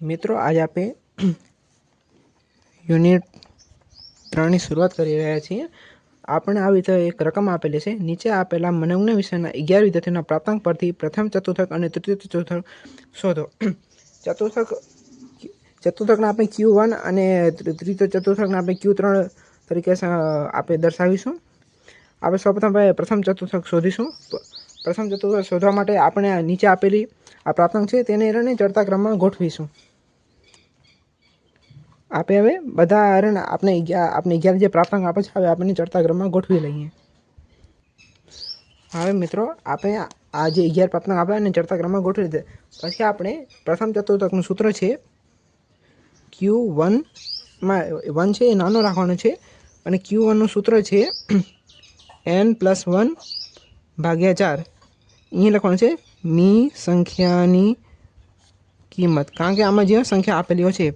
मित्रों आज आप यूनिट 3 ની શરૂઆત કરી રહ્યા છીએ। આપણે આવી રીતે એક રકમ આપેલી છે। નીચે આપેલા મનોજ્ઞ વિષયના 11 વિદ્યાર્થીઓના પ્રાપ્તાંક પરથી પ્રથમ ચતુર્થક અને તૃતીય ચતુર્થક શોધો। ચતુર્થકને આપણે Q1 અને તૃતીય ચતુર્થકને આપણે Q3 તરીકે આપણે દર્શાવીશું। આપણે સૌપ્રથમ પ્રથમ ચતુર્થક શોધીશું। પ્રથમ ચતુર્થક શોધવા માટે આપણે નીચે આપેલી આ પ્રાપ્તાંક છે તેને ચડતા ક્રમમાં ગોઠવીશું। आप हवे बधा आपने 11 जो प्राप्तांक आपे छे हवे आपने चढ़ता क्रम में गोठवी लईए। हवे मित्रों आपे आ जे 11 प्राप्तांक आपे ने चढ़ता क्रम में गोठवी दे। पछी आपणे प्रथम चतुर्थकनुं सूत्र छे Q1 में 1 छे ए नानो राखवानो छे अने Q1 नुं सूत्र छे n+1 भाग्या 4। अहीं लखवानुं छे मी संख्यानी किंमत कारण के आमां जे संख्या आपेली छे।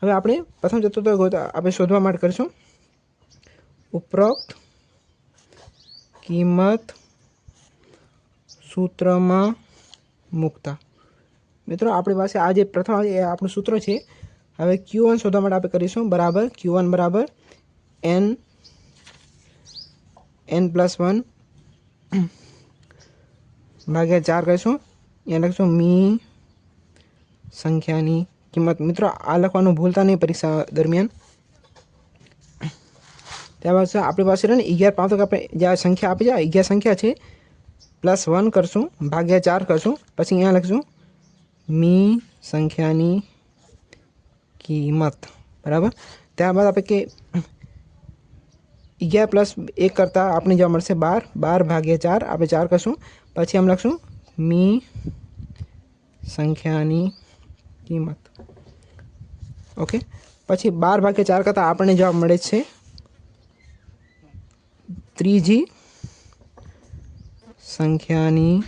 हवे आपणे प्रथम चतुर्थक आपणे शोधवा माटे करशुं। उपरोक्त किंमत सूत्रमां मूकता। मित्रों आपणी पासे आ जे प्रथम आपणुं सूत्र छे हवे Q1 शोधवा माटे आपणे करीशुं बराबर Q1 बराबर n+1 भाग्या 4 करीशुं। अहींया लखशुं मी संख्यानी किंमत। मित्रों आ लखवानुं भूलता नहीं परीक्षा दरमियान। त्याबाद आपणी पासे 11 प्राप्तांक आपणे जे संख्या आपी छे 11 संख्या छे +1 करशुं भाग्या 4 करशुं पछी अहींया लखशुं मी संख्यानी किंमत बराबर। त्याबाद आपणे के 11 + 1 करता आपणे जो मळशे 12 भाग्या 4 आपणे 4 करशुं पछी हम लखशुं मी संख्यानी किंमत। ओके पछी 12 भाग्या 4 करता आपणे जवाब मळे छे त्रीजी संख्यानी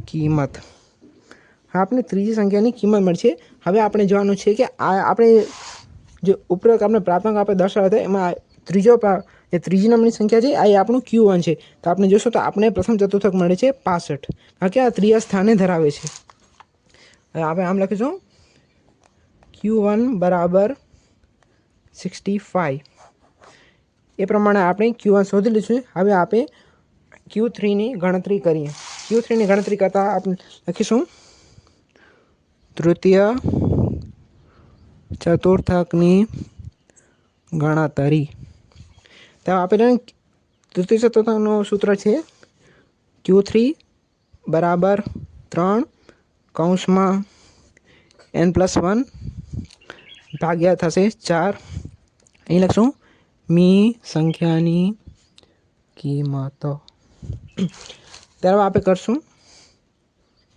किंमत। आपने त्रीजी संख्यानी किंमत मळे छे। हवे आपणे जोवानुं छे के आपणे जो उपरोक्त आपणे प्राप्तांक आपणे दर्शाव्या हता एमां त्रीजो जे त्रीजी नंबरनी संख्या छे आ आपणुं Q1 छे। तो आपणे जोशुं तो आपणे प्रथम चतुर्थक मळे छे 65 कारण के आ त्रीजा स्थाने धरावे छे। हवे आपणे आम लखीशुं Q1 बराबर 65 ए प्रमाणे आपणे Q1 शोधी लीधुं छे। हवे आपणे Q3 ની ગણતરી કરીએ। Q3 ની ગણતરી કરતા આપણે લખીશું તૃતીય ચતુર્થકની ગણતરી। તો આપણે તૃતીય ચતુર્થકનું સૂત્ર છે Q3 બરાબર 3 કૌંસમાં n+1 ભાગ્યા થશે 4। અહીં લખશું मी संख्यानी किंमत। त्यारबाद आपणे करशुं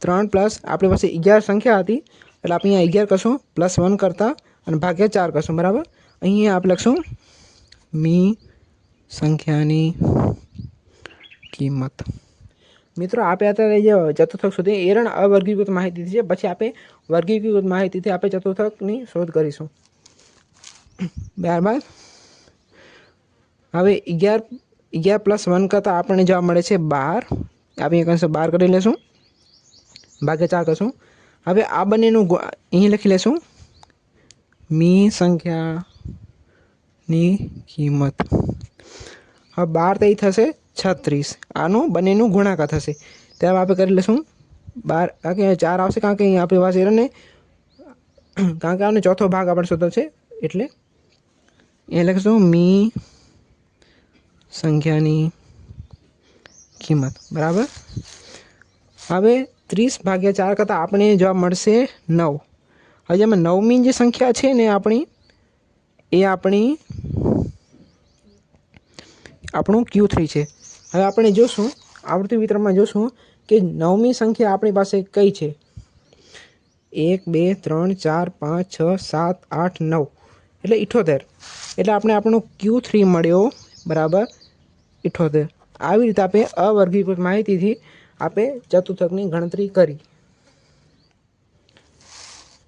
3 प्लस आपणी पासे 11 संख्या हती એટલે આપણે અહીંયા 11 કરશું +1 કરતા અને ભાગ્યા 4 કરશું બરાબર। અહીંયા આપણે લખશું मी संख्यानी किंमत। मित्रों आपे अत्यारे जे चतुर्थक शोधी ए रण अवर्गीकृत माहिती छे पछी आपे वर्गीकृत माहितीथी आपे चतुर्थकनी शोध करीशुं। ત્યારબાદ हवे 11 + 1 करता आपणे जवाब मळे छे 12। आपणे एक अंश 12 करी लेशुं भाग्या 4 करशुं। हवे आ बनेनुं અહીં લખી લેશું मी संख्यानी किंमत। હવે 12 તો થશે 36 આનું બંનેનું ગુણાકાર થશે। ત્યારે આપણે કરી લેશું 12 કારણ કે 4 આવશે કારણ કે અહીં આપણી પાસે ને કારણ કે આનો ચોથો ભાગ આપણે શોધો છે એટલે એ લખીશું मी संख्यानी किंमत बराबर। हवे 30 भाग्या 4 करता आपणे जवाब मळशे 9। हवे जेमां 9मी जे संख्या छे ने आपणी ए आपणी આપણું Q3 છે। હવે આપણે જોશું આવૃત્તિ વિતરણમાં જોશું કે 9મી સંખ્યા આપણી પાસે કઈ છે 1 2 3 4 5 6 7 8 9 એટલે 78 એટલે આપણે આપણું Q3 મળ્યો બરાબર 78। આવી રીતે આપણે અવર્ગીકૃત માહિતીથી આપણે ચતુર્થકની ગણતરી કરી।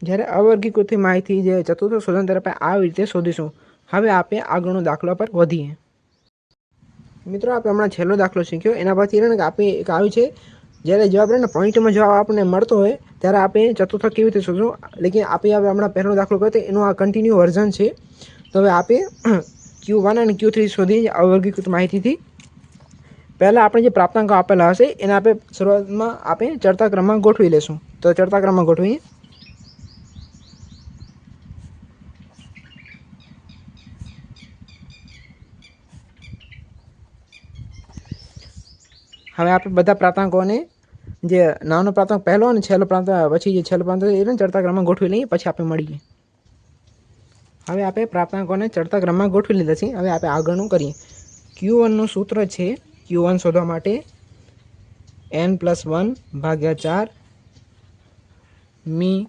જ્યારે અવર્ગીકૃત માહિતી જે ચતુર્થક શોધન ત્યારે આપણે આવી રીતે શોધીશું। હવે આપણે આગળનો દાખલા પર વધીએ। मित्रों आप हमणां छेल्लो दाखलो शीख्यो एना परथी आपणे एक आव्युं छे જ્યારે જવાબ રહે ને પોઈન્ટમાં જવાબ આપણને મળતો હોય ત્યારે આપણે ચતુર્થક કેવી રીતે શોધશું, લેકિન આપણે હવે હમણાં પહેલો દાખલો કર્યો એનું આ કન્ટિન્યુ વર્ઝન છે. તો હવે આપણે Q1 અને Q3 શોધી અવર્ગીકૃત માહિતીથી. પહેલાં આપણે જે પ્રાપ્તાંકો આપેલા હશે એને આપણે શરૂઆતમાં આપણે ચડતા ક્રમમાં ગોઠવી લેશું. તો ચડતા ક્રમમાં ગોઠવીએ. હવે આપણે બધા પ્રાપ્તાંકોને જે નાનો પ્રાપ્તાંક પહેલો અને છેલ્લો પ્રાપ્તાંક પછી જે છેલ્લો પ્રાપ્તાંક એને ચડતા ક્રમમાં ગોઠવી લઈએ, પછી આપણે મળીએ. હવે આપણે પ્રાપ્તાંકોને ચડતા ક્રમમાં ગોઠવી લીધા છે. હવે આપણે આગળનું કરીએ. Q1નું સૂત્ર છે Q1 શોધવા માટે n+1/4 મી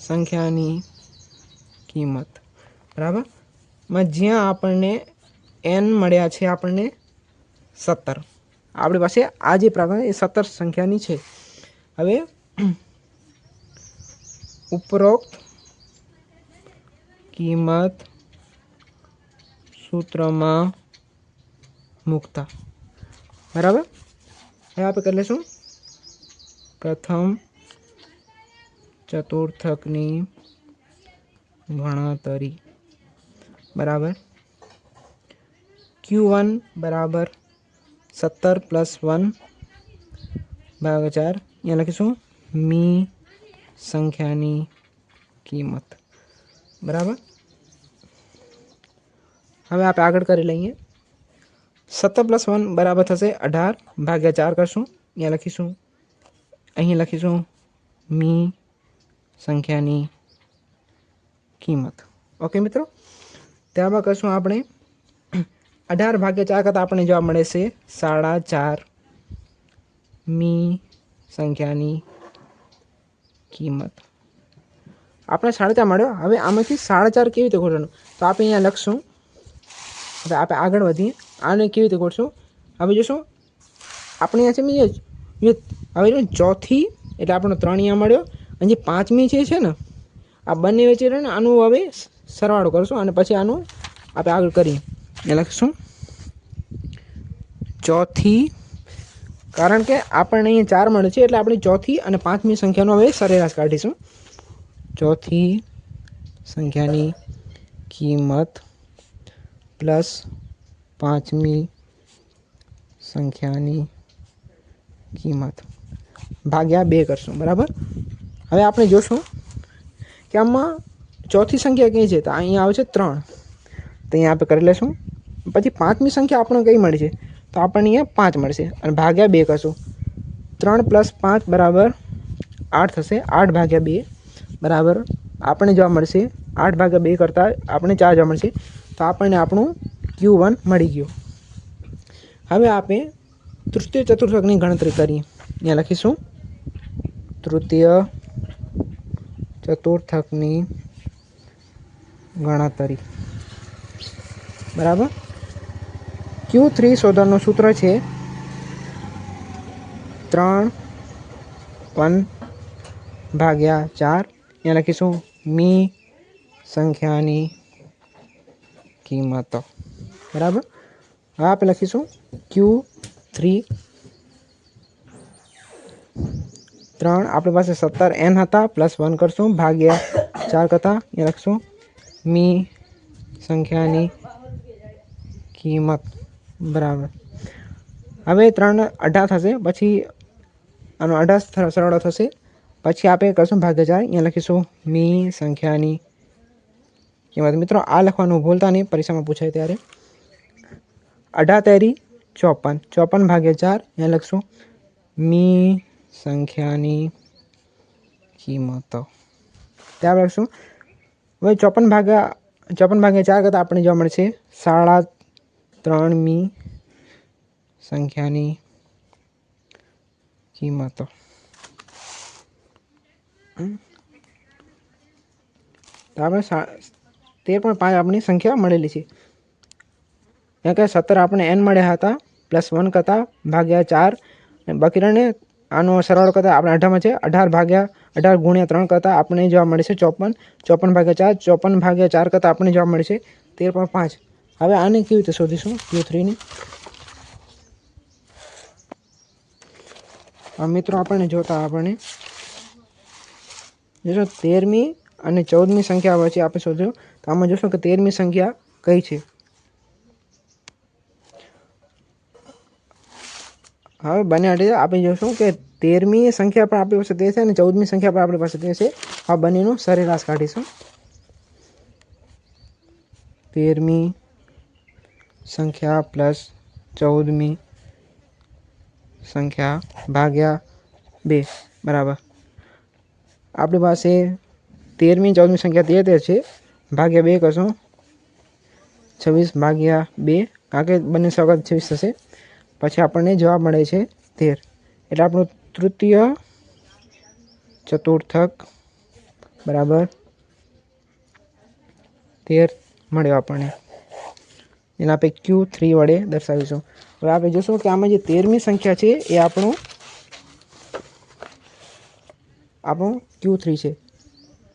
સંખ્યાની કિંમત, બરાબર. જ્યાં આપણને n મળ્યા છે આપણને 17. આપણી પાસે આ જે પ્રાપ્તાંક એ 17 સંખ્યાની છે. હવે ઉપરોક્ત કિંમત સૂત્રમાં મૂકતા, બરાબર. હવે આપણે કરી લઈશું પ્રથમ ચતુર્થકની ગણતરી, બરાબર. Q1 બરાબર 17 + 1/4. અહીંયા લખીશું મી સંખ્યાની કિંમત, બરાબર. હવે આપણે આગળ કરી લઈએ. 17 + 1 બરાબર થશે 18/4 કરશું. અહીંયા લખીશું, અહીં લખીશું મી સંખ્યાની કિંમત. ઓકે મિત્રો, ત્યારબાદ કરશું આપણે 18/4 કરતાં આપણને જવાબ મળે છે 4.5 મી સંખ્યાની કિંમત. આપણે 4.5 મળ્યો. હવે આમાંથી 4.5 કેવી રીતે ગોઠવવાનું, તો આપણે અહીંયા લખશું. હવે આપણે આગળ વધીએ. આને કેવી રીતે ગોઠશું હવે જોશું. આપણે અહીંયા છે હવે ચોથી એટલે આપણને 3 અહીંયા મળ્યો, અને જે 5મી છે ને આ બંને વચ્ચે રહે ને આનું હવે સરવાળો કરશું અને પછી આનું આપણે આગળ કરીએ. એ લખીશું ચોથી, કારણ કે આપણને અહીંયા 4 મળે છે એટલે આપણે ચોથી અને 5મી સંખ્યાનો હવે સરેરાશ કાઢીશું. ચોથી સંખ્યાની કિંમત પ્લસ 5મી સંખ્યાની કિંમત ભાગ્યા 2 કરશું, બરાબર. હવે આપણે જોશું કે આમાં ચોથી સંખ્યા કઈ છે, તો અહીંયા આવે છે 3, તો અહીંયા આપણે કરી લઈશું. પછી 5મી સંખ્યા આપણને કઈ મળી છે, તો આપણને અહીંયા 5 મળશે અને ભાગ્યા 2 કરશું. 3 + 5 બરાબર 8 થશે. 8/2 બરાબર આપણને જોવા મળશે 8/2 કરતાં આપણે 4 જોવા મળશે. તો આપણને આપણું Q1 મળી ગયું. હવે આપણે તૃતીય ચતુર્થકની ગણતરી કરીએ. અહીંયા લખીશું તૃતીય ચતુર્થકની ગણતરી, બરાબર. Q3 શોધવાનું સૂત્ર છે 3/4. અહીંયા લખીશું મી સંખ્યાની કિંમતો, બરાબર. હવે આપણે લખીશું Q3 3 આપણી પાસે 17 n હતા +1 કરશું ભાગ્યા 4 કરતાં અહીંયા લખીશું મી સંખ્યાની કિંમત, બરાબર. હવે 3 18 થશે, પછી આનો 18 સરવાળો થશે, પછી આપણે કરશું ભાગ્યા 4. અહીંયા લખીશું મી સંખ્યાની કિંમત. મિત્રો આ લખવાનું ભૂલતા નહીં, પરીક્ષામાં પૂછાય ત્યારે. 18 × 54, 54/4. અહીંયા લખશું મી સંખ્યાની કિંમતો, ત્યાં લખશું. હવે 54/4 કરતાં આપણે જોવા મળશે 3.5 મી સંખ્યાની કિંમતો. તો આપણે 13.5 આપણી સંખ્યા મળેલી છે. ત્યાં કે 17 આપણે n મળ્યા હતા +1 કરતાં ભાગ્યા 4, બાકી રહીને આનો સરવાળો કરતાં આપણે 18માં છે 18 × 3 કરતાં આપણે જોવા મળે છે 54. 54/4, 54/4 કરતાં આપણે જોવા મળે છે 13.5. હવે આને કેવી રીતે શોધીશું Q3 ની? મિત્રો આપણને જોતા આપણને જોશો 13મી અને 14મી સંખ્યા વચ્ચે આપણે શોધ્યું, તો આમાં જોશો કે 13મી સંખ્યા કઈ છે। હવે બંને અડે આપણે જોશું કે 13મી સંખ્યા પણ આપણી પાસે તે છે અને 14મી સંખ્યા પણ આપણી પાસે તે છે। આ બંનેનું સરેરાશ કાઢીશું। 13મી સંખ્યા પ્લસ 14મી સંખ્યા ભાગ્યા 2 બરાબર આપણી પાસે 13મી 14મી સંખ્યા 13 છે, ભાગ્યા 2 કરશું 26 ભાગ્યા 2, કારણ કે બંને સગા 26 થશે। પછી આપણને જવાબ મળે છે 13, એટલે આપણું તૃતીય ચતુર્થક બરાબર 13 મળ્યો આપણને, એને આપણે Q3 વડે દર્શાવીશું। હવે આપણે જોશું કે આમાં જે 13મી સંખ્યા છે એ આપણું Q3 છે।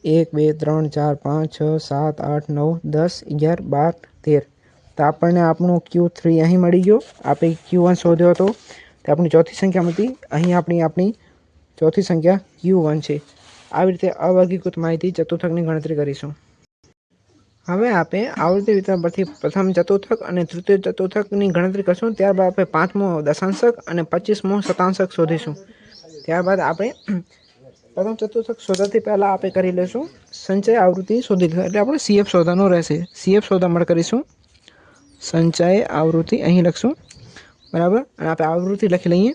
1 2 3 4 5 6 7 8 9 10 11 12 13, તો આપણને આપણું Q3 અહીં મળી ગયો। આપણે Q1 શોધ્યો હતો તે આપણી ચોથી સંખ્યા હતી, અહીં આપણી ચોથી સંખ્યા Q1 છે। આવી રીતે અવર્ગીકૃત માહિતી ચતુર્થકની ગણતરી કરીશું। હવે આપણે આવૃત્તિ વિતરણ પરથી પ્રથમ ચતુર્થક અને તૃતીય ચતુર્થકની ગણતરી કરશું, ત્યારબાદ આપણે 5મો દશાંશક અને 25મો શતાંશક શોધીશું। ત્યારબાદ આપણે પ્રથમ ચતુર્થક શોધવાથી પહેલાં આપણે કરી લઈશું સંચય આવૃત્તિ શોધી લઈશું, એટલે આપણે CF શોધવાનું રહેશે। CF શોધવા માટે કરીશું સંચય આવૃત્તિ, અહીં લખશું બરાબર, અને આપણે આવૃત્તિ લખી લઈએ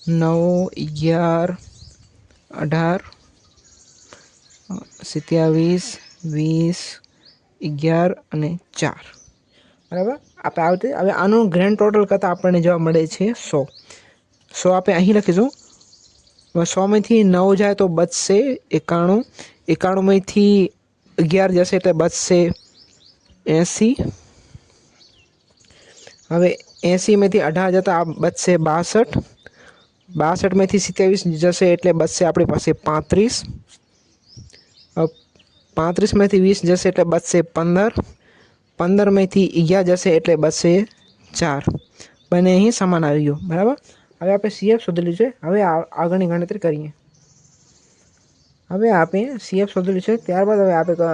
9 11 18 27 20 11 અને 4 બરાબર। આપણે આવૃત્તિ હવે આનું ગ્રેન્ડ ટોટલ કરતાં આપણને જવાબ મળે છે 100। 100 આપણે અહીં લખીશું, 100માંથી 9 જાય તો બચશે 91, 91માંથી 11 જશે એટલે બચશે 80, હવે 80માંથી 18 જતા બચશે 62, 62માંથી 27 જશે એટલે બચશે આપણી પાસે 35, 35માંથી 20 જશે એટલે બચશે 15, 15માંથી 11 જશે એટલે બચશે 4, બંને અહીં સમાન આવી ગયું બરાબર। હવે આપણે CF શોધેલું છે, હવે આગળની ગણતરી કરીએ। હવે આપણે CF શોધેલું છે, ત્યારબાદ હવે આપણે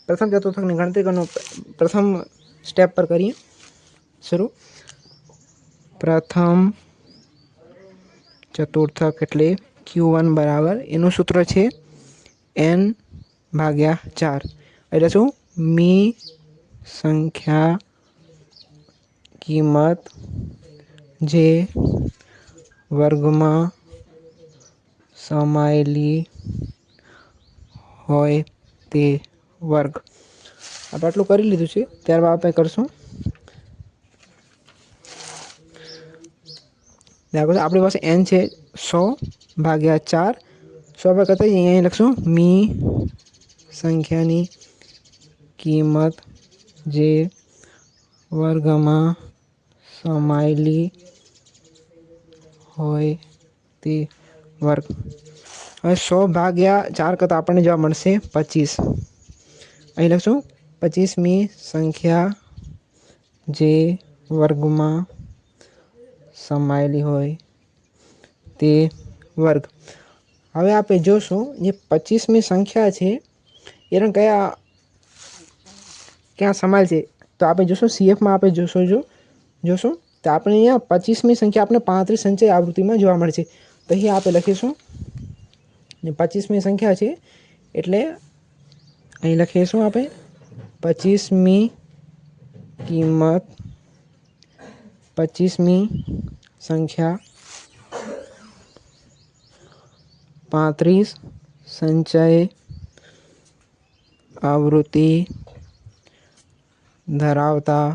પ્રથમ ચતુર્થકની ગણતરી કરવાનું પ્રથમ સ્ટેપ પર કરીએ શરૂ। પ્રથમ ચતુર્થક એટલે Q1 બરાબર, એનું સૂત્ર છે n/4, એટલે શું મી સંખ્યા કિંમત જે વર્ગમાં સમાયેલી હોય તે વર્ગ। આપણે આટલું કરી લીધું છે, ત્યારબાદ આપણે કરશું આપણી પાસે n છે 100/4, 100 પર કરતા અહીં લખશું મી સંખ્યાની કિંમત જે વર્ગમાં સમાયેલી હોય તે વર્ગ। હવે 100/4 કરતાં આપણને જવાબ મળશે 25, અહીં લખશું 25મી સંખ્યા જે વર્ગમાં સમાયેલી હોય તે વર્ગ। હવે આપણે જોશું જે 25મી સંખ્યા છે એને ક્યાં સમાયેલ છે, તો આપણે જોશું CFમાં આપણે જોશું તો આપણે અહીંયા 25મી સંખ્યા આપણે 35 સંચય આવૃત્તિમાં જોવા મળે છે, તો અહીં આપણે લખીશું 25મી સંખ્યા છે એટલે અહીં લખીશું આપણે 25મી કિંમત 25મી સંખ્યા 35 સંચય આવૃત્તિ ધરાવતા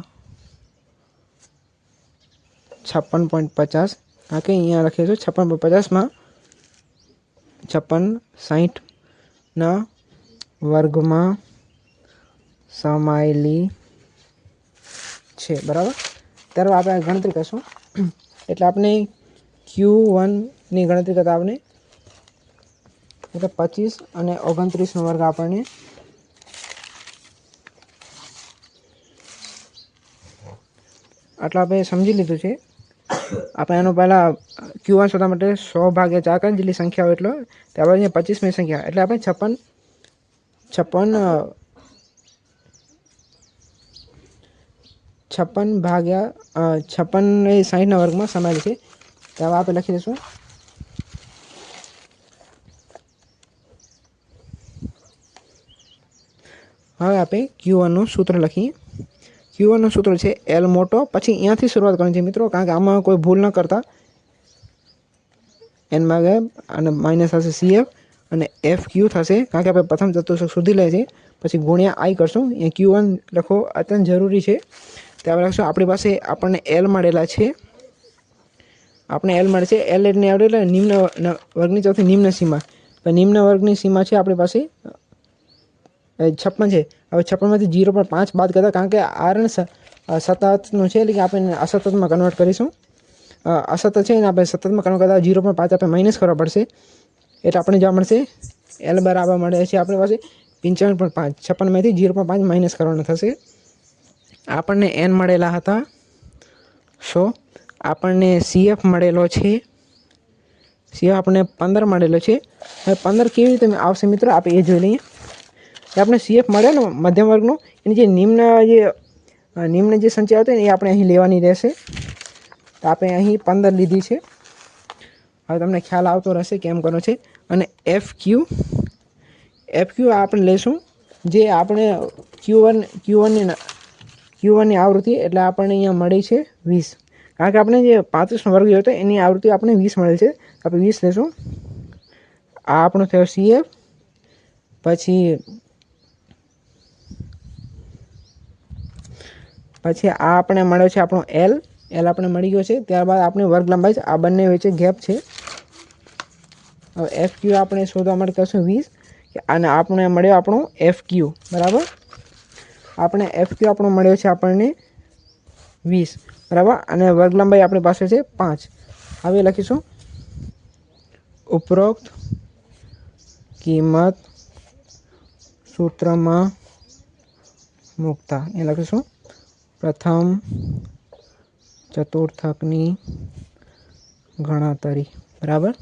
56.50, કારણ કે અહીંયા લખીશું 56.50માં 56 60ના વર્ગમાં સમાયેલી છે બરાબર। ત્યારે આપણે ગણતરી કરશું, એટલે આપણે Q1ની ગણતરી કરતાં આપણે એટલે 25 અને 29નો વર્ગ આપણને આટલા આપણે સમજી લીધું છે। આપણે એનું પહેલાં Q1 શોધવા માટે 100 ભાગ્યા 4 કરીને જેટલી સંખ્યા હોય એટલો ત્યારબાદ અહીંયા 25મી સંખ્યા એટલે આપણે 56 ભાગ્યા 56 એ 60ના વર્ગમાં સમાયેલી છે. તો હવે આપણે લખી દઈશું. હવે આપણે Q1 નું સૂત્ર લખીએ. Q1 નું સૂત્ર છે L મોટો, પછી અહીંયાથી શરૂઆત કરવાની છે મિત્રો, કારણ કે આમાં કોઈ ભૂલ ન કરતા. n ભાગ્યા અને માઇનસ થશે CF અને FQ થશે, કારણ કે આપણે પ્રથમ ચતુર્થક શોધી લે છે, પછી ગુણ્યા I કરશું. અહીંયા Q1 લખો અત્યંત જરૂરી છે. ત્યાં લખશું આપણી પાસે આપણને L મળેલા છે. આપણે L મળે છે. L એટલે આવડે નિમ્ન વર્ગની ચોથી નિમ્ન સીમા. નિમ્ન વર્ગની સીમા છે આપણી પાસે 56 છે. હવે 56માંથી 0.5 બાદ કરતા, કારણ કે R સતતનું છે, એટલે કે આપણે અસતતમાં કન્વર્ટ કરીશું. અસતત છે ને આપણે સતતમાં કન્વર્ટ કરતા 0.5 આપણે માઇનસ કરવા પડશે, એટલે આપણે જોવા મળશે L બરાબર મળે છે આપણી પાસે 55.5. 56માંથી 0.5 માઇનસ કરવાના થશે. આપણને N મળેલા હતા 100. આપણને CF મળેલો છે. CF આપણને 15 મળેલો છે. હવે 15 કેવી રીતે આવશે મિત્રો, આપણે એ જોઈ લઈએ. આપણે CF મળે ને મધ્યમ વર્ગનો, એની જે નિમ્ન જે સંખ્યા હતી ને એ આપણે અહીં લેવાની રહેશે. તો આપણે અહીં 15 લીધી છે. હવે તમને ખ્યાલ આવતો રહેશે કેમ કરવો છે. અને FQ આપણે લઈશું જે આપણે Q1 ની આવૃત્તિ, એટલે આપણને અહીંયા મળી છે 20. કારણ કે આપણે જે 35નો વર્ગ હતો એની આવૃત્તિ આપણે 20 મળેલ છે, આપણે 20 લેશું. આ આપણો થયો CF. પછી આ આપણે મળ્યો છે આપણો L આપણે મળી ગયો છે. ત્યારબાદ આપણે વર્ગ લંબાઈ છે, આ બંને વચ્ચે ગેપ છે. હવે FQ આપણે શોધવા માટે કરશું 20 અને આપણે મળ્યો આપણો FQ બરાબર. આપણે FQ આપણો મળ્યો છે આપણને 20 બરાબર, અને વર્ગ લંબાઈ આપણી પાસે છે 5. હવે લખીશું ઉપરોક્ત કિંમત સૂત્રમાં મૂકતા. એ લખીશું પ્રથમ ચતુર્થકની ગણતરી બરાબર.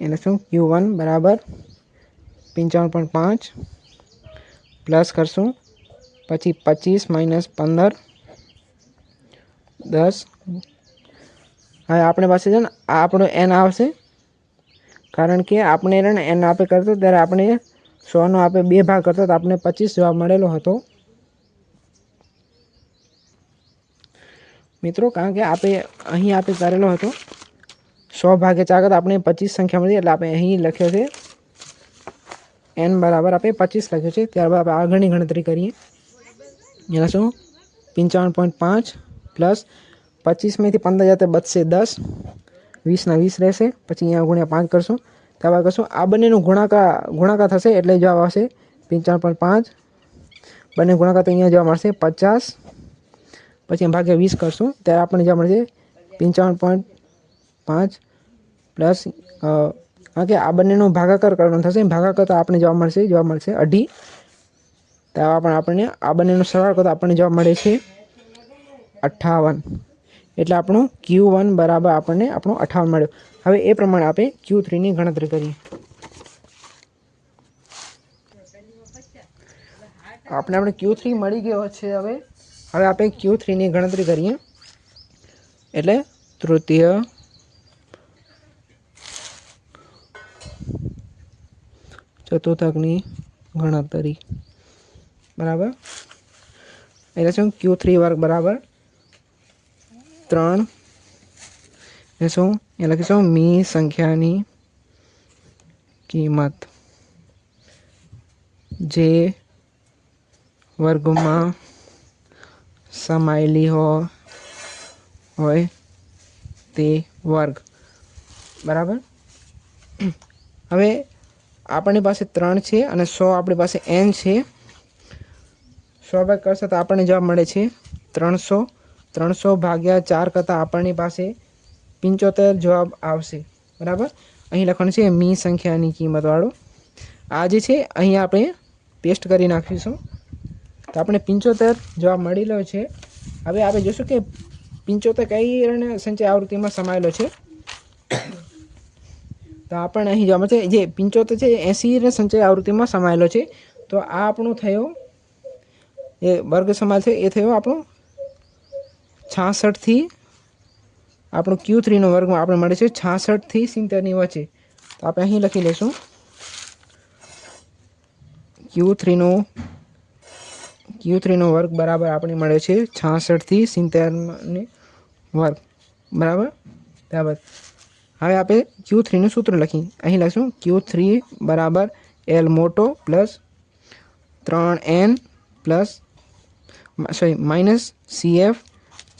એટલે શું Q1 બરાબર 55.5 પ્લસ કરશું, પછી 25 માઇનસ 15 10. હવે આપણી પાસે છે ને આ આપણો N આવશે, કારણ કે આપણે N આપે કરતો ત્યારે આપણે 100નો આપણે 2 ભાગ કરતો તો આપણે 25 જવાબ મળેલો હતો મિત્રો. કારણ કે અહીં આપણે કરેલો હતો 100 ભાગ્યા 4 કરતા આપણે 25 સંખ્યા મળી, એટલે આપણે અહીં લખ્યો છે N બરાબર આપણે 25 લખ્યો છે. ત્યારબાદ આપણે આગળની ગણતરી કરીએ. એના શું 55.5 પ્લસ 25માંથી 15 જતા બચશે 10, 20ના 20 રહેશે. પછી અહીંયા ગુણ્યા 5 કરશું. ત્યારબાદ કરશું આ બંનેનું ગુણાકાર થશે, એટલે જવાબ આવશે 55.5. બંને ગુણાકાર તો અહીંયા જવાબ મળશે 50. પછી ભાગ્યા 20 કરશું ત્યારે આપણને જવાબ મળશે 55.5 પ્લસ કારણ કે આ બંનેનો ભાગાકાર કરવાનો થશે, ભાગાકાર તો આપણે જવાબ મળશે 2.5. ત્યારે આપણને આ બંનેનો સરવાળો કરતા આપણને જવાબ મળે છે 58. એટલે આપણું Q1 બરાબર આપણને આપણો 58 મળ્યો. હવે એ પ્રમાણે આપણે Q3ની ગણતરી કરીએ. આપણે Q3 મળી ગયો છે. હવે આપણે Q3ની ગણતરી કરીએ. એટલે તૃતીય ચતુર્થકની ગણતરી બરાબર. એટલે શું Q3 વર્ગ બરાબર 3 એ શું એ લખીશું મી સંખ્યાની કિંમત જે વર્ગમાં સમાયેલી હોય તે વર્ગ બરાબર. હવે આપણી પાસે 3 છે અને 100 આપણી પાસે N છે. 100 ભાગ કરશે તો આપણને જવાબ મળે છે 300. 300 ભાગ્યા 4 કરતાં આપણી પાસે 75 જવાબ આવશે બરાબર. અહીં લખવાનું છે મી સંખ્યાની કિંમતવાળું. આ જે છે અહીં આપણે પેસ્ટ કરી નાખીશું તો આપણે 75 જવાબ મળેલો છે. હવે આપણે જોઈશું કે 75 કઈ સંચય આવૃત્તિમાં સમાયેલો છે? તો આપણને અહીં જોવા મળશે જે 75 છે 80 સંચય આવૃત્તિમાં સમાયેલો છે. તો આ આપણું થયો એ વર્ગ સમાલ છે એ થયો આપણો 66 થી આપણું Q3 નો વર્ગમાં આપણે મળે છે 66 થી 70 ની વચ્ચે. તો આપણે અહીં લખી લઈશું Q3 નો વર્ગ બરાબર આપણે મળે છે 66 થી 70 ની વર્ગ બરાબર. ત્યારબાદ હવે આપણે Q3 નું સૂત્ર લખી અહીં લખીશું Q3 બરાબર L મોટો plus 3n plus minus CF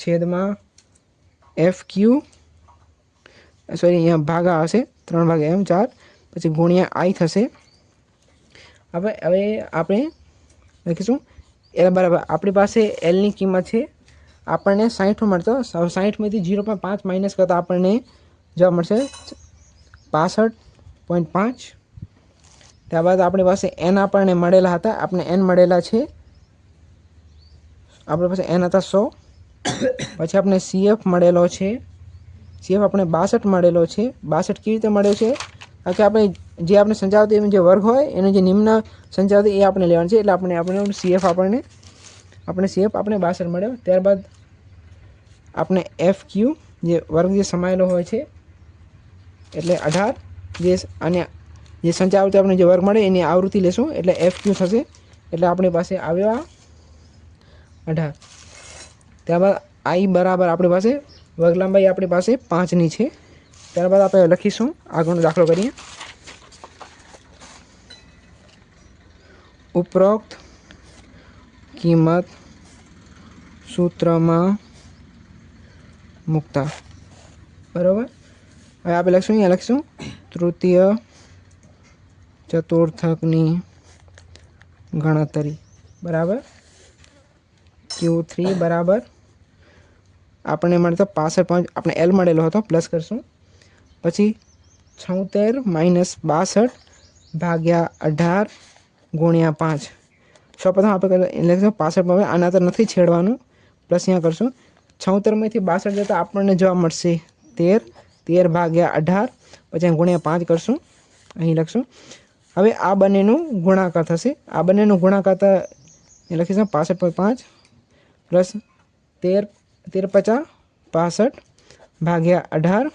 છેદમાં FQ અહીંયા ભાગા હશે 3/m4 પછી ગુણ્યા I થશે. હવે આપણે લખીશું L બરાબર આપણી પાસે L ની કિંમત છે આપણને 60 મળતો 60 માંથી 0.5 માઇનસ કરતા આપણને જવાબ મળશે 65.5. ત્યારબાદ આપણી પાસે n આપણને મળેલા હતા આપણે n મળેલા છે આપણી પાસે n હતા 100. પછી આપણે CF મળેલો છે CF આપણે 62 મળેલો છે 62 કેવી રીતે મળ્યો છે કે આપણે જે આપણે સંચાવતી જે વર્ગ હોય એનો જે નિમ્ન સંચાવતી એ આપણે લેવાનું છે એટલે આપણે CF આપણે 62 મળ્યો. ત્યારબાદ આપણે FQ જે વર્ગ જે સમાયેલો હોય છે એટલે 18 જે અને જે સંચય આવૃત્તિ આપણે જે વર્ગ મળે એની આવૃત્તિ લેશું એટલે FQ થશે એટલે આપણી પાસે આવ્યો 18. ત્યારબાદ I બરાબર આપણી પાસે વર્ગ લંબાઈ આપણી પાસે 5 ની છે. ત્યારબાદ આપણે લખીશું આગળનો દાખલો કરીએ. ઉપરોક્ત કિંમત સૂત્રમાં મૂકતા બરાબર. હવે આપણે લખીશું અહીંયા લખીશું તૃતીય ચતુર્થકની ગણતરી બરાબર. Q3 બરાબર આપણને મળતો 65 આપણે L મળેલો હતો પ્લસ કરશું પછી 76 માઇનસ 62 ભાગ્યા 18 ગુણ્યા 5. સૌપ્રથમ આપણે લખીશું 65 આના તો નથી છેડવાનું પ્લસ અહીંયા કરશું 76 માંથી 62 જતા આપણને જવાબ મળશે 13 ભાગ્યા 18 પછી ગુણ્યા 5 કરશું અહીં લખશું. હવે આ બંનેનું ગુણાકાર થશે આ બંનેનું ગુણાકાર લખીશું 65.5 પ્લસ 13 50 65 ભાગ્યા 18.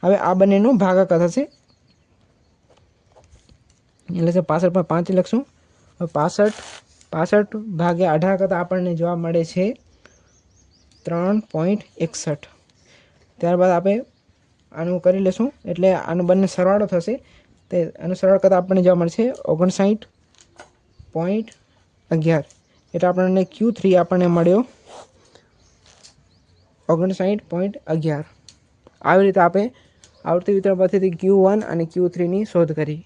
હવે આ બંનેનું ભાગાકાર થશે એટલે 65.5 લખશું 65 ભાગ્યા 18 કરતાં આપણને જવાબ મળે છે 3.61. ત્યારબાદ આપણે આનું કરી લેશું એટલે આનું બંને સરવાળો થશે તે આનું સરવાળો કરતાં આપણને જવાબ મળશે 59.11 એટલે આપણને Q3 આપણને મળ્યો 59.11. આવી રીતે આપણે આવૃત્તિ વિતરણ પદ્ધતિ Q1 અને Q3 ની શોધ કરી.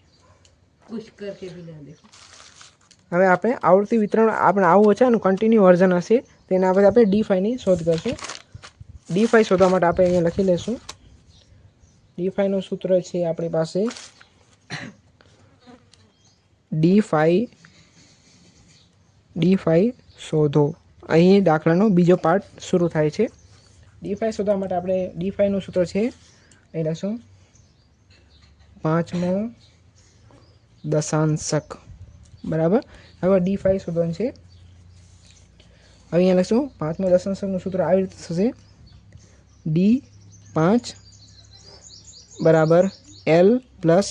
હવે આપણે આવૃત્તિ વિતરણ આપણે આવું છે એનું કન્ટિન્યુ વર્ઝન હશે તેના પછી આપણે D5 ની શોધ કરશું. D5 શોધવા માટે આપણે અહીંયા લખી લઈશું D5 નું સૂત્ર છે આપણી પાસે D5 શોધો. અહીં દાખલાનો બીજો પાર્ટ શરૂ થાય છે. D5 શોધવા માટે આપણે D5 નું સૂત્ર છે અહીં લખશું 5મો દશાંશક બરાબર. હવે D5 શોધવાનું છે. હવે અહીંયા લખશું 5મો દશાંશકનું સૂત્ર આવી રીતે થશે D5 બરાબર L પ્લસ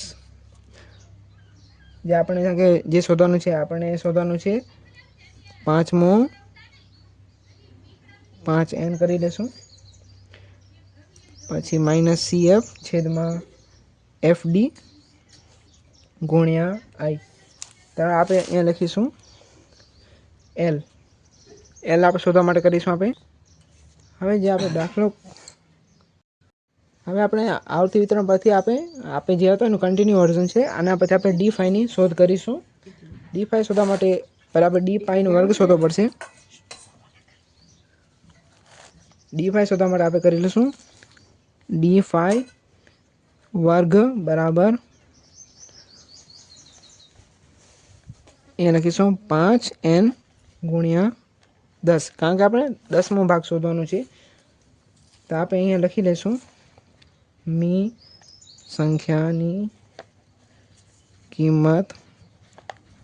જે આપણે જે શોધવાનું છે આપણે શોધવાનું છે 5મો 5n કરી લેશું પછી માઇનસ CF છેદમાં FD ગુણ્યા I. ત્યારે આપણે અહીંયા લખીશું L આપણે શોધવા માટે કરીશું આપણે. હવે જે આપણે દાખલો હવે આપણે આવૃત્તિ વિતરણ પરથી આપણે જે હતો એનું કન્ટિન્યુ વર્ઝન છે આના પછી આપણે D5 ની શોધ કરીશું. D5 શોધવા માટે બરાબર D5 નો વર્ગ શોધવો પડશે. D5 શોધવા માટે આપણે કરી લઈશું D5 વર્ગ બરાબર અહીંયા લખીશું 5n ગુણ્યા 10 કારણ કે આપણે 10મો ભાગ શોધવાનો છે तो आप अहीं लखी लेशुं मी संख्यानी किंमत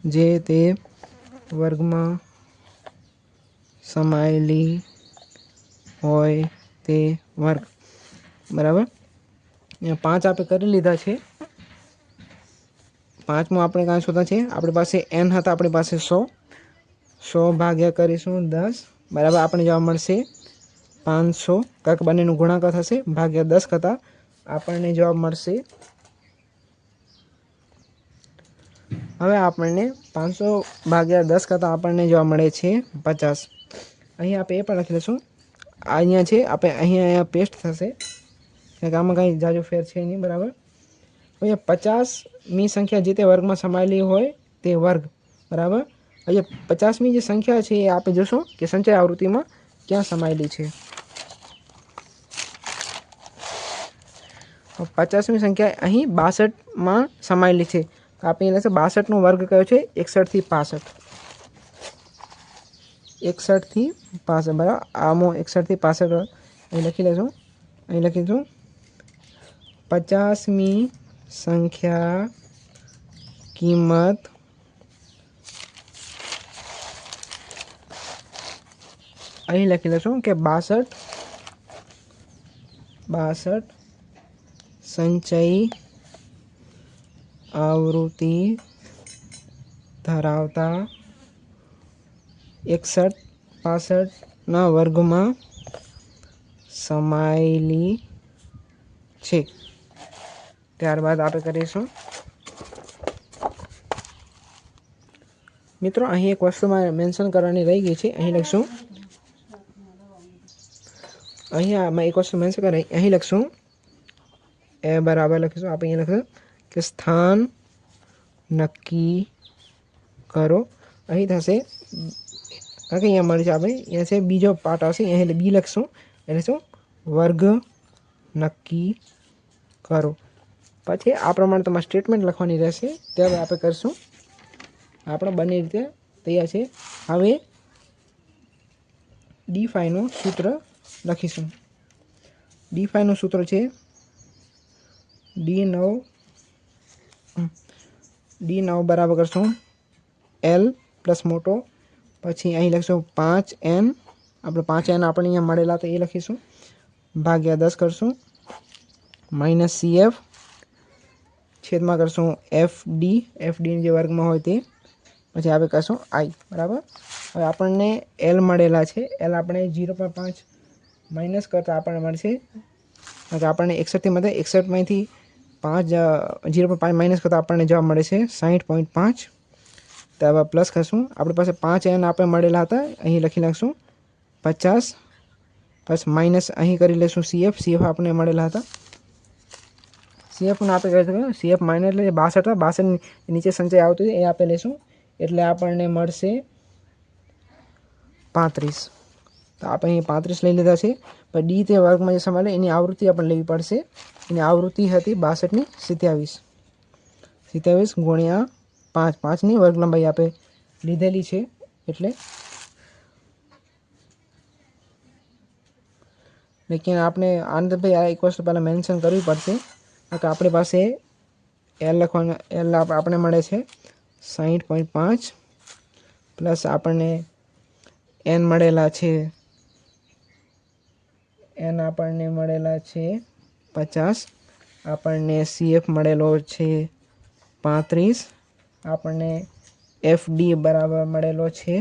जे ते वर्ग में समायेली होय ते वर्ग। बराबर। अहींया 5 आपणे करी लीधा छे। 5 में आपणे कांई शोधा छे, आपणी पासे n हता, आपणी पासे 100 भाग्या करीशुं 10। बराबर। आपणे जवाब मळशे 500 कारण के बंनेनो गुणाकार थशे भाग्या 10 करता आपणे जवाब मळशे। हवे आपणे 500 भाग्या 10 करता आपणे जवाब मळे छे 50। अहीं आपणे ए पण लखी लेशुं अहींया छे आपणे अहींया पेस्ट थशे कारण के आमां कांई जाजो फेर छे नहीं। बराबर। अहींया 50मी संख्या जे ते वर्ग में समायेली होय ते वर्ग। बराबर। अहींया 50मी जे संख्या छे ए आपणे जोशुं के संचय आवृत्ति में क्यां समायेली छे। 50मी संख्या अहीं 62 में समायेली छे तो आपणे लखीशुं 62 नो वर्ग कयो छे 61 थी 65। 61 थी 65। बराबर। आमो 61 थी 65 अहीं लखी लेशुं। अहीं लखीशुं 50मी संख्या किंमत अहीं लखी लेशुं के 62 संचयी आवृत्ति धरावता 61 ना वर्ग में समायेली छे। त्यारबाद आपणे करीशुं मित्रों अहीं एक वस्तु में मेन्शन करवानी रही गई छे। अहीं लखशुं अहीं एक वस्तु मेन्शन कराई अहीं लखशुं ए बराबर लखीशुं आप अहीं लखशुं के स्थान नक्की करो। अहीं थशे कारण के अहींया मळी छे आपणे अहींया छे बीजो पार्ट आवशे अहीं बी लखशुं એટલે શું વર્ગ નક્કી કરો। પછી આ પ્રમાણે તમારે સ્ટેટમેન્ટ લખવાની રહેશે ત્યારે આપણે કરીશું। આપણે બંને રીતે તૈયાર છે। હવે ડી5 નું સૂત્ર લખીશું। ડી5 નું સૂત્ર છે डी9 बराबर करशुं एल प्लस मोटो पछी अहीं लखशुं 5n આપણે 5n આપણે અહીંયા મળેલા તો એ લખીશું ભાગ્યા 10 કરશું માઇનસ CF છેદમાં કરશું FD જે વર્ગમાં હોય તે પછી આપણે કરશું I। બરાબર। હવે આપણને L મળેલા છે L આપણે 0.5 માઇનસ કરતા આપણને મળશે કારણ કે આપણને 61 થી મળે 61 માંથી 5 0.5 માઇનસ કરતા આપણને જવાબ મળે છે 60.5। तो अब प्लस करशुं अपने पास 5n आपणे मळेला हता अहीं लखी नाखशुं 50 प्लस माइनस अहीं करी लेशुं CF आपणे मळेला हता CF ने आपणे करी शकाय CF माइनस એટલે 62 था 62 नीचे संचय आवतो ए आपणे लेशुं એટલે આપણને મળશે 35। तो આપણે અહીં 35 લઈ લીધા છે પણ ડી તે વર્ગમાં જે સમાયેલ એની આવૃત્તિ આપણે લેવી પડશે। એની આવૃત્તિ હતી 62 ની 27 ગુણ્યા 5 ની વર્ગ લંબાઈ આપણે લીધેલી છે એટલે लेकिन आपने आनंद भाई आ एक वस्तु पहला मेन्शन करवी पड़शे कारण के आपणी पासे एल लखवानो एल आपणे मळे छे 60.5 प्लस आपणे एन मळेला छे एन आपणे मळेला छे 50 आपणे CF मळेलो छे 35 आपने FD बराबर मळेलो छे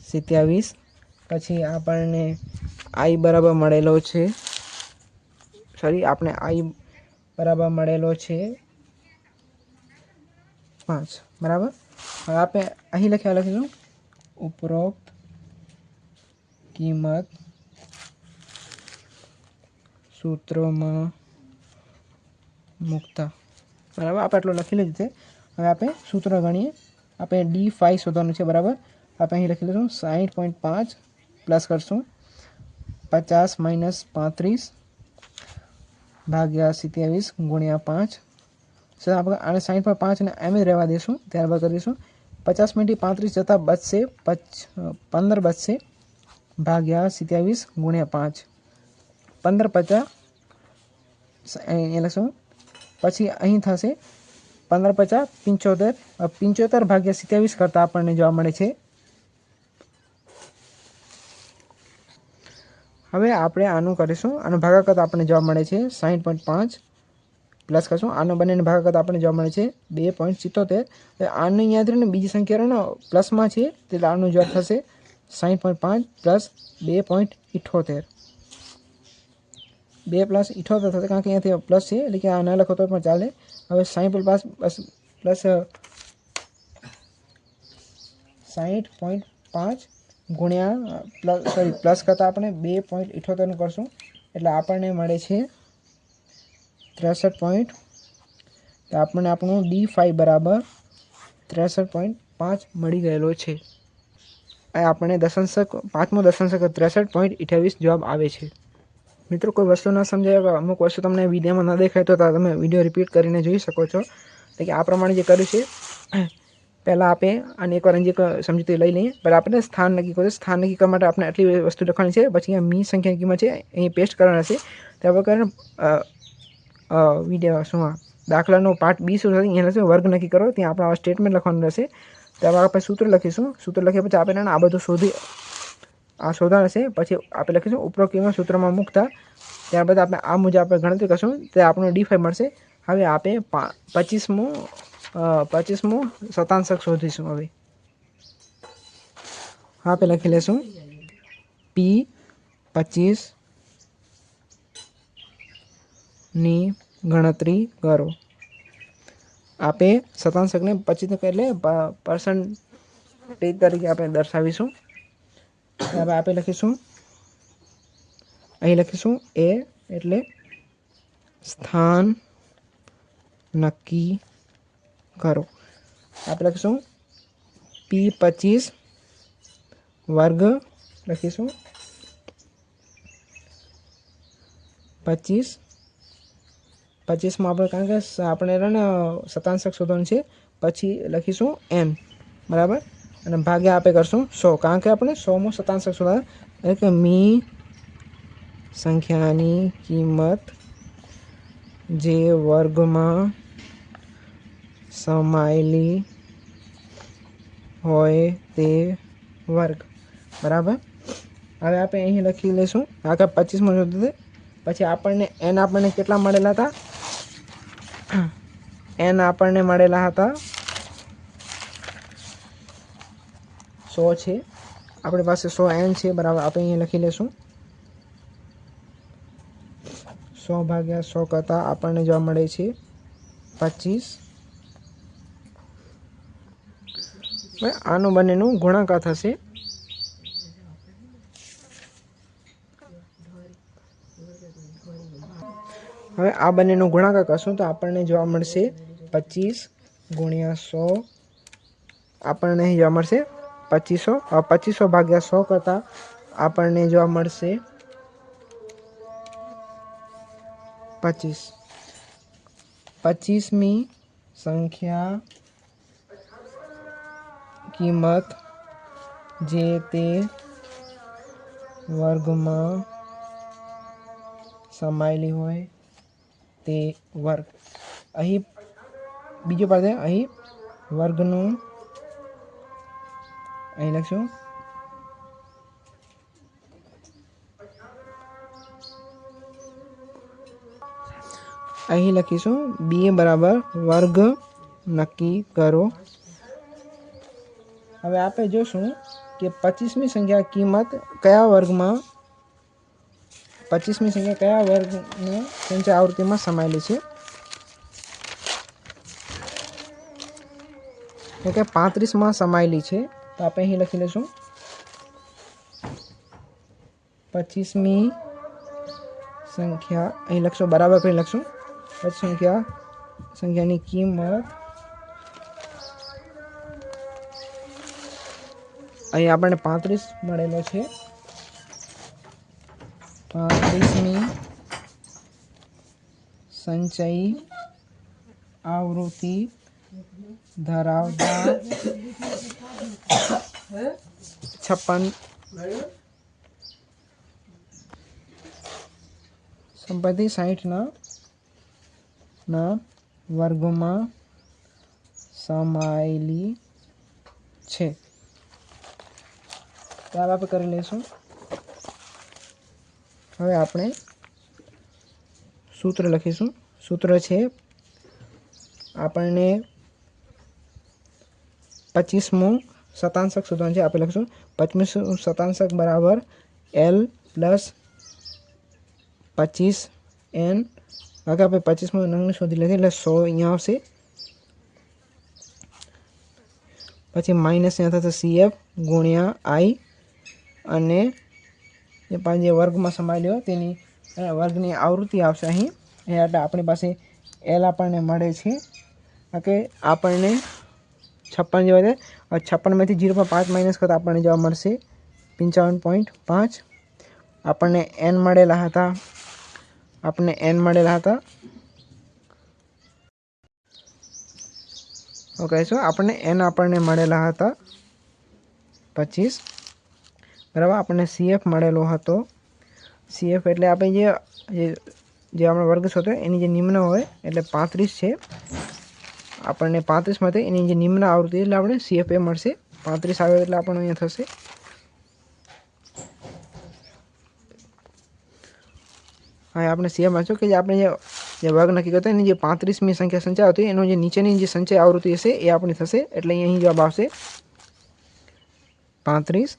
27 પછી આપણને I बराबर मळेलो छे सॉरी आपने I बराबर मळेलो छे 5। बराबर। હવે આપણે અહીં લખીશું ઉપરોક્ત કિંમત સૂત્રમાં મૂકતા। बराबर आप आटલું લખી લીધું છે। હવે આપણે સૂત્ર ગણીએ આપણે D5 શોધવાનું છે। બરાબર। આપણે અહીં લખી લઈશું 60.5 प्लस करशुं 50 माइनस 35 भाग्या 27 गुणिया 5 सर आप आने 60.5 ने एम ही रहवा देशुं त्यारबाद करीशुं 50 में 35 जता बचशे 15 बचशे ભાગ્યા 27 ગુણ્યા 5 15 50 એ લખશું। પછી અહીં થશે 15 50 75 75 ભાગ્યા 27 કરતાં આપણને જોવા મળે છે। હવે આપણે આનું કરીશું, આનો ભાગાકાર આપણને જોવા મળે છે 60.5 પ્લસ કરશું આનો બંનેનો ભાગાકાર આપણને જોવા મળે છે 2.77। આને યાદ રહીને બીજી સંખ્યાનો પ્લસમાં છે એટલે આનો જવાબ થશે 60.5 પ્લસ 2.78। 2 પ્લસ 78 થશે કારણ કે અહીંયાથી પ્લસ છે એટલે કે આ ન લખો તો પણ ચાલે। હવે 60 પ્લસ 60.5 ગુણ્યા પ્લસ કરતાં આપણે 2.78 કરશું એટલે આપણને મળે છે 63 તો આપણને આપણું D5 બરાબર 63.5 મળી ગયેલો છે। આ આપણે દશાંશક 5મો દશાંશક 63.28 જવાબ આવે છે। મિત્રો કોઈ વસ્તુ ન સમજાય, અમુક વસ્તુ તમને વિડીયોમાં ન દેખાય તો તમે વિડીયો રિપીટ કરીને જોઈ શકો છો। એટલે કે આ પ્રમાણે જે કર્યું છે, પહેલાં આપણે આને એકવાર અંજી સમજૂતી લઈ લઈએ। પહેલાં આપણે સ્થાન નક્કી કર્યું, સ્થાન નક્કી કરવા માટે આપણે આટલી વસ્તુ લખવાની છે। પછી અહીંયા મી સંખ્યાની કિંમત છે અહીં પેસ્ટ કરવાના છે। ત્યાં વગર વિડીયો શું દાખલાનો પાર્ટ બી શું થશે અહીંયા વર્ગ નક્કી કરો, ત્યાં આપણે આવા સ્ટેટમેન્ટ લખવાનું રહેશે। ત્યારબાદ આપણે સૂત્ર લખીશું, સૂત્ર લખ્યા પછી આપણે આ બધું શોધવાનું છે। પછી આપણે લખીશું ઉપરોક્ત કિંમત સૂત્રમાં મૂકતા, ત્યારબાદ આપણે આ મુજબ આપણે ગણતરી કરશું તે આપણને D5 મળશે। હવે આપણે 25મો શતાંશક શોધીશું। હવે આપણે લખી લઈશું P25 ની ગણતરી કરો। આપણે શતાંશકને 25 એટલે % તરીકે આપણે દર્શાવીશું। હવે આપણે લખીશું, અહીં લખીશું A એટલે સ્થાન નક્કી કરો। આપણે લખીશું P25 વર્ગ લખીશું 25માં આપણે કારણ કે આપણે શતાંશક શોધવાનું છે, પછી લખીશું n બરાબર અને ભાગ્યા આપણે કરશું 100 કારણ કે આપણે 100મો શતાંશક શોધવા એટલે કે મી સંખ્યાની કિંમત જે વર્ગમાં સમાયેલી હોય તે વર્ગ બરાબર। હવે આપણે અહીં લખી લઈશું આગળ 25માં શોધીએ। પછી આપણને n આપણને કેટલા મળેલા હતા, n આપણને મળેલા હતા 100 છે, આપણી પાસે 100 n છે બરાબર। આપણે અહીંયા લખી લઈશું 100 ભાગ્યા 100 કરતાં આપણને જોવા મળે છે 25। આનું બંનેનું ગુણાકાર થશે। હવે આ બંનેનો ગુણાકાર કરશું તો આપણને જોવા મળશે 25 ગુણ્યા 100 આપણને અહીં જોવા મળશે 2500। 2500 ભાગ્યા 100 કરતાં આપણને જોવા મળશે 25। 25મી સંખ્યા કિંમત જે તે વર્ગમાં સમાયેલી હોય તે વર્ગ। અહીં બીજો પાર્ટ છે, અહીં વર્ગનું અહીં લખશું અહીં લખીશું B બરાબર વર્ગ નક્કી કરો। હવે આપણે જોશું કે 25મી સંખ્યા કિંમત કયા વર્ગમાં 25મી સંખ્યા કયા વર્ગની સંખ્યા આવૃત્તિમાં સમાયેલી છે, એટલે કે 35માં સમાયેલી છે। તો આપણે અહીં લખી લઈશું 25મી સંખ્યા અહીં લખશું બરાબર કરી લખશું 25 સંખ્યાની કિંમત અહીં આપણને 35 મળેલો છે। 35મી સંચયી આવૃત્તિ ધરાવતા 56 સંપત્તિ 60ના વર્ગમાં સમાયેલી છે। ત્યાર આપણે કરી લઈશું। હવે આપણે સૂત્ર લખીશું। સૂત્ર છે આપણને 25મું શતાંશક શોધવાનું છે। આપણે લખીશું 25મું શતાંશક બરાબર L પ્લસ 25N। આગળ આપણે 25મું નંગ શોધી લઈએ એટલે 100 અહીંયા આવશે। પછી માઇનસ અહીંયા થશે CF ગુણ્યા I અને જે વર્ગમાં સમાયેલો તેની વર્ગની આવૃત્તિ આવશે અહીં। એટલે આપણી પાસે L આપણને મળે છે કે આપણને 56 જેવા છે। 56માંથી 0.5 માઇનસ કરતાં આપણને જવાબ મળશે 55.5। આપણને N મળેલા હતા। ઓકે, સો આપણને N મળેલા હતા 25 બરાબર। આપણને CF મળેલો હતો। CF એટલે આપણે જે આપણે વર્ગ શોધ્યો એની જે નિમ્ન હોય એટલે 35 છે। આપણને 35માંથી એની જે નિમ્ન આવૃત્તિ એટલે આપણે CF એ મળશે 35 આવે એટલે આપણને અહીંયા થશે। હા, આપણે CF મળશું કે જે આપણે જે વર્ગ નક્કી કરતો એની જે 35મી સંખ્યા સંચય હતી એનો જે નીચેની જે સંચય આવૃત્તિ હશે એ આપણી થશે। એટલે અહીં જવાબ આવશે 35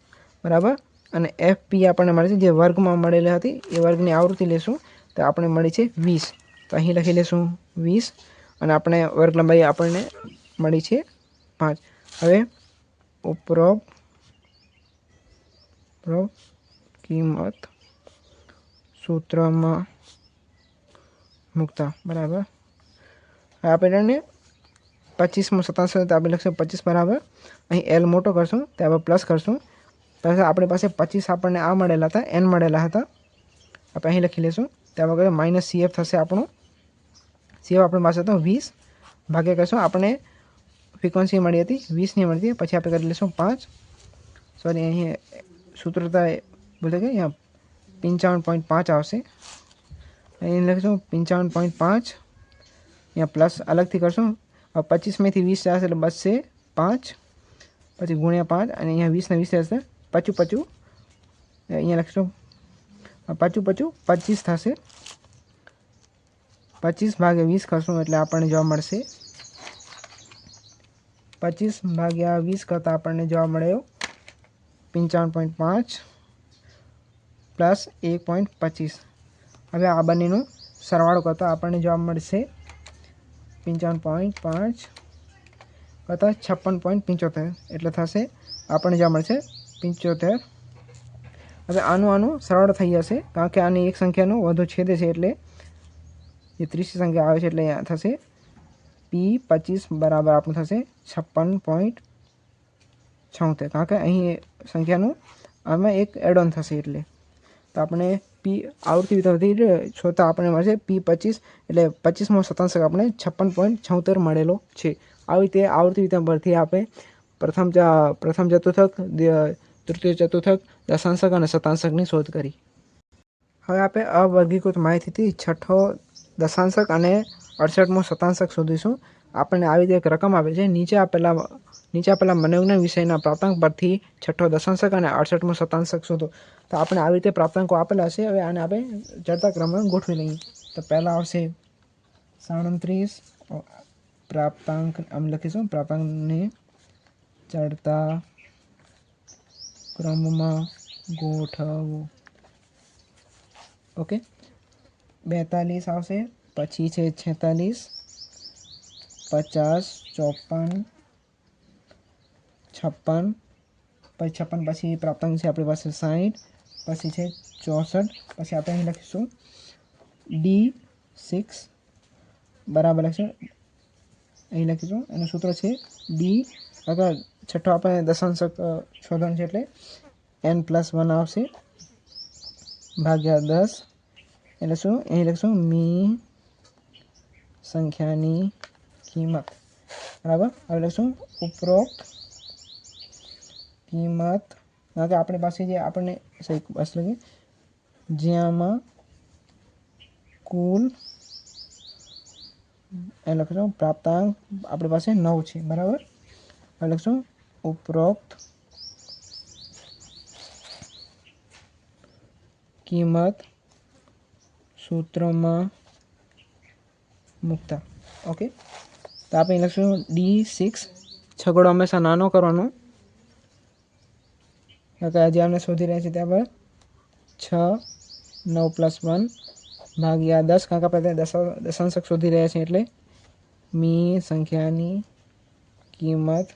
બરાબર। અને FP આપણને મળે છે જે વર્ગમાં મળેલી હતી એ વર્ગની આવૃત્તિ લેશું તો આપણે મળી છે 20। તો અહીં લખી લેશું 20 અને આપણે વર્ગ લંબાઈ આપણને મળી છે 5। હવે ઉપરોક્ત કિંમત સૂત્રમાં મૂકતા બરાબર। હવે આપણે 25મું શતાંશ આપણે લખશું 25 બરાબર। અહીં L મોટો કરશું તો આપણે પ્લસ કરશું। પછી આપણી પાસે 25 આપણને આ મળેલા હતા N મળેલા હતા। આપણે અહીં લખી લઈશું ત્યાં વગર માઇનસ CF થશે આપણું। CF આપણી પાસે હતો 20 ભાગ્યા કરશું। આપણે ફ્રીક્વન્સી મળી હતી 20ની મળી હતી। પછી આપણે કરી લઈશું 5 સોરી અહીં સૂત્રતા બોલે કે અહીંયા 55.5 આવશે। અહીં લખીશું 55.5 અહીંયા પ્લસ અલગથી કરશું। હવે 25માંથી 20 જશે એટલે બચશે 5 પછી ગુણ્યા 5 અને અહીંયા 20 ને 20 થશે 55 અહીંયા લખીશું 55 25 થશે। 25 ભાગ્યા 20 કરશું એટલે આપણને જવાબ મળશે 25 ભાગ્યા 20 કરતાં આપણને જવાબ મળ્યો 55.5 પ્લસ 1.25। હવે આ બંનેનું સરવાળો કરતાં આપણને જવાબ મળશે 55.5 કરતાં 56.75 એટલે થશે આપણને જવાબ મળશે 75। હવે આનું સરવાળો થઈ જશે કારણ કે આની એક સંખ્યાનો વધુ છેદે છે એટલે જે 30 સંખ્યા આવે છે એટલે અહીંયા થશે P25 બરાબર આપણું થશે 56.76 કારણ કે અહીં સંખ્યાનું આમાં એક એડ ઓન થશે એટલે તો આપણે આવૃત્તિ વિતરણથી શોધતા આપણને મળશે P25 એટલે 25મો શતાંશક આપણે 56.76 મળેલો છે। આવી રીતે આવૃત્તિ વિતરણ પરથી આપણે પ્રથમ ચતુર્થક તૃતીય ચતુર્થક દશાંશક અને શતાંશકની શોધ કરી। હવે આપણે અવર્ગીકૃત માહિતીથી છઠ્ઠો દશાંશક અને 68મો શતાંશક શોધીશું। આપણને આવી રીતે એક રકમ આપે છે નીચે આપેલા મનોવિજ્ઞાન વિષયના પ્રાપ્તાંક પરથી છઠ્ઠો દશાંશક અને 68મો શતાંશક શોધો। તો આપણે આવી રીતે પ્રાપ્તાંકો આપેલા છે। હવે આને આપણે ચડતા ક્રમમાં ગોઠવી લઈએ તો પહેલાં આવશે 37 પ્રાપ્તાંક આમ લખીશું પ્રાપ્તાંકને ચડતા ક્રમમાં ગોઠવો। ઓકે, 42 આવશે પછી છે 46 50 54 56 પછી 56 પછી પ્રાપ્તાંક છે આપણી પાસે 60 પછી છે 64 પછી આપણે અહીં લખીશું D6 બરાબર લખીશું અહીં લખીશું એનું સૂત્ર છે D આગળ છઠ્ઠો આપણે દશાંશક શોધવાનું છે એટલે N+1 આવશે ભાગ્યા 10 એટલે શું અહીં લખીશું મી સંખ્યાની કિંમત બરાબર। હવે લખીશું ઉપરોક્ત કિંમત કારણ કે આપણી પાસે જે આપણને બસ લખી જ્યાંમાં કુલ એ લખશું પ્રાપ્તાંક આપણી પાસે 9 છે બરાબર. હવે લખશું ઉપરોક્ત કિંમત સૂત્રમાં મૂકતા. ઓકે, તો આપણે લખશું D6 છગડો હંમેશા નાનો કરવાનો. જે આપણે શોધી રહ્યા છીએ ત્યાં પર 6 9 + 1 ભાગ્યા 10 કારણ કે આપણે દશાંશક શોધી રહ્યા છીએ એટલે મી સંખ્યાની કિંમત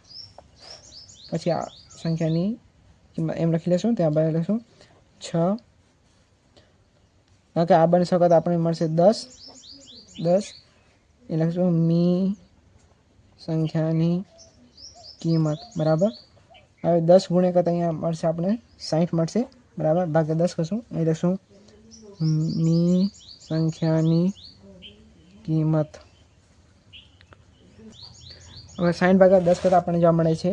પછી આ સંખ્યાની કિંમત એમ લખી લેશું. ત્યાં બાદ લખશું 6 કારણ કે આ બની શકો તો આપણને મળશે 10 એ લખશું મી સંખ્યાની કિંમત બરાબર. હવે 10 ગુણ્યા કરતાં અહીંયા મળશે આપણે 60 મળશે બરાબર. ભાગ્યા 10 કરશું અહીં લખશું મી સંખ્યાની કિંમત. હવે 60 ભાગ્યા 10 કરતાં આપણને જોવા મળે છે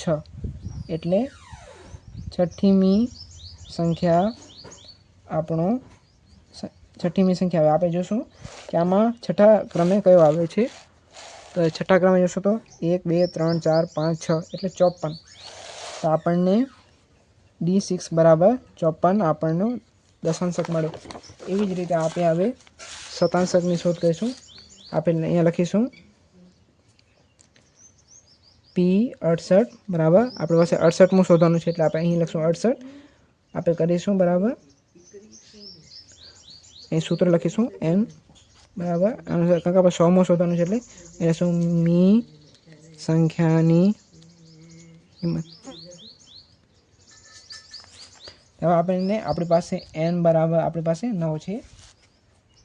6 એટલે છઠ્ઠીમી સંખ્યા આપણો છઠ્ઠીમી સંખ્યા આવે. આપણે જોશું કે આમાં છઠ્ઠા ક્રમે કયો આવે છે. તો છઠ્ઠા ક્રમે જોશો તો 1 2 3 4 5 6 એટલે 54. તો આપણને D6 બરાબર 54 આપણને દશાંશક મળ્યો. એવી જ રીતે આપણે હવે શતાંશકની શોધ કરીશું. આપણે અહીંયા લખીશું P68 બરાબર. આપણી પાસે 68મું શોધવાનું છે એટલે આપણે અહીં લખશું 68 આપણે કરીશું બરાબર. અહીં સૂત્ર લખીશું n બરાબર. કારણ કે આપણે 100મું શોધવાનું છે એટલે એ લખીશું મી સંખ્યાની કિંમત. હવે આપણને આપણી પાસે n બરાબર આપણી પાસે 9 છે.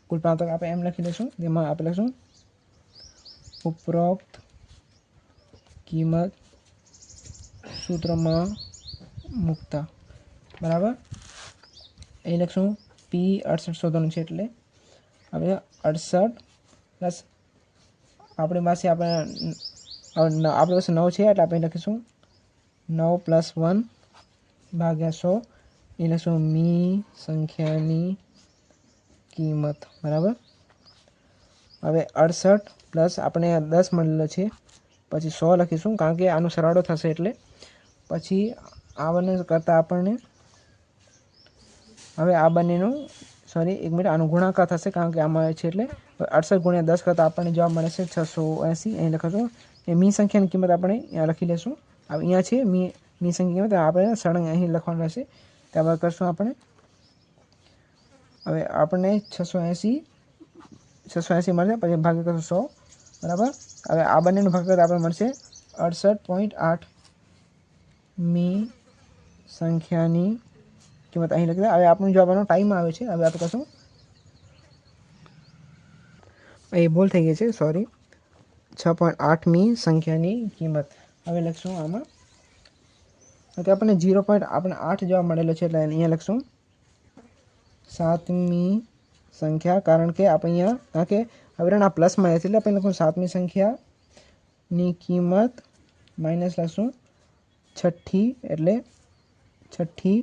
કુલ પ્રાંતક આપણે એમ લખી લઈશું. જેમાં આપણે લખીશું ઉપરોક્ત કિંમત સૂત્રમાં મૂકતા બરાબર. અહીં લખશું P68 શોધવાનું છે એટલે આપણે 68 પ્લસ આપણી પાસે આપણી પાસે 9 છે એટલે આપણે લખીશું 9 + 1 ભાગ્યા 100 એ લખશું મી સંખ્યાની કિંમત બરાબર. હવે 68 પ્લસ આપણે 10 મળેલો છે પછી 100 લખીશું કારણ કે આનો સરવાળો થશે એટલે પછી આ બંને કરતાં આપણને હવે આ બંનેનું એક મિનિટ આનો ગુણાકાર થશે કારણ કે આમાં છે એટલે 68 ગુણ્યા 10 કરતાં આપણને જવાબ મળે છે 680. અહીં લખીશું એ મી સંખ્યાની કિંમત આપણે અહીંયા લખી લઈશું. અહીંયા છે મી સંખ્યા કિંમત આપણે સળંગ અહીં લખવાનું રહેશે. ત્યારબાદ કરશું આપણે હવે આપણને 680 મળશે પછી ભાગ્ય કરશું 100 બરાબર. હવે આ બંનેનું ભાગ કરતાં આપણે મળશે 68.8 મી સંખ્યાની કિંમત અહીં લખી. હવે આપણું જવાબનો ટાઈમ આવે છે. હવે આપણે કશું એ ભૂલ થઈ ગઈ છે સોરી 6.8 મી સંખ્યાની કિંમત. હવે લખશું આમાં તો આપણને 0.8 જવાબ મળેલો છે એટલે અહીંયા લખશું 7મી સંખ્યા કારણ કે આપણે અહીંયા કારણ કે હવે આ પ્લસમાં છે એટલે આપણે લખશું 7મી સંખ્યાની કિંમત માઇનસ લખશું છઠ્ઠી એટલે છઠ્ઠી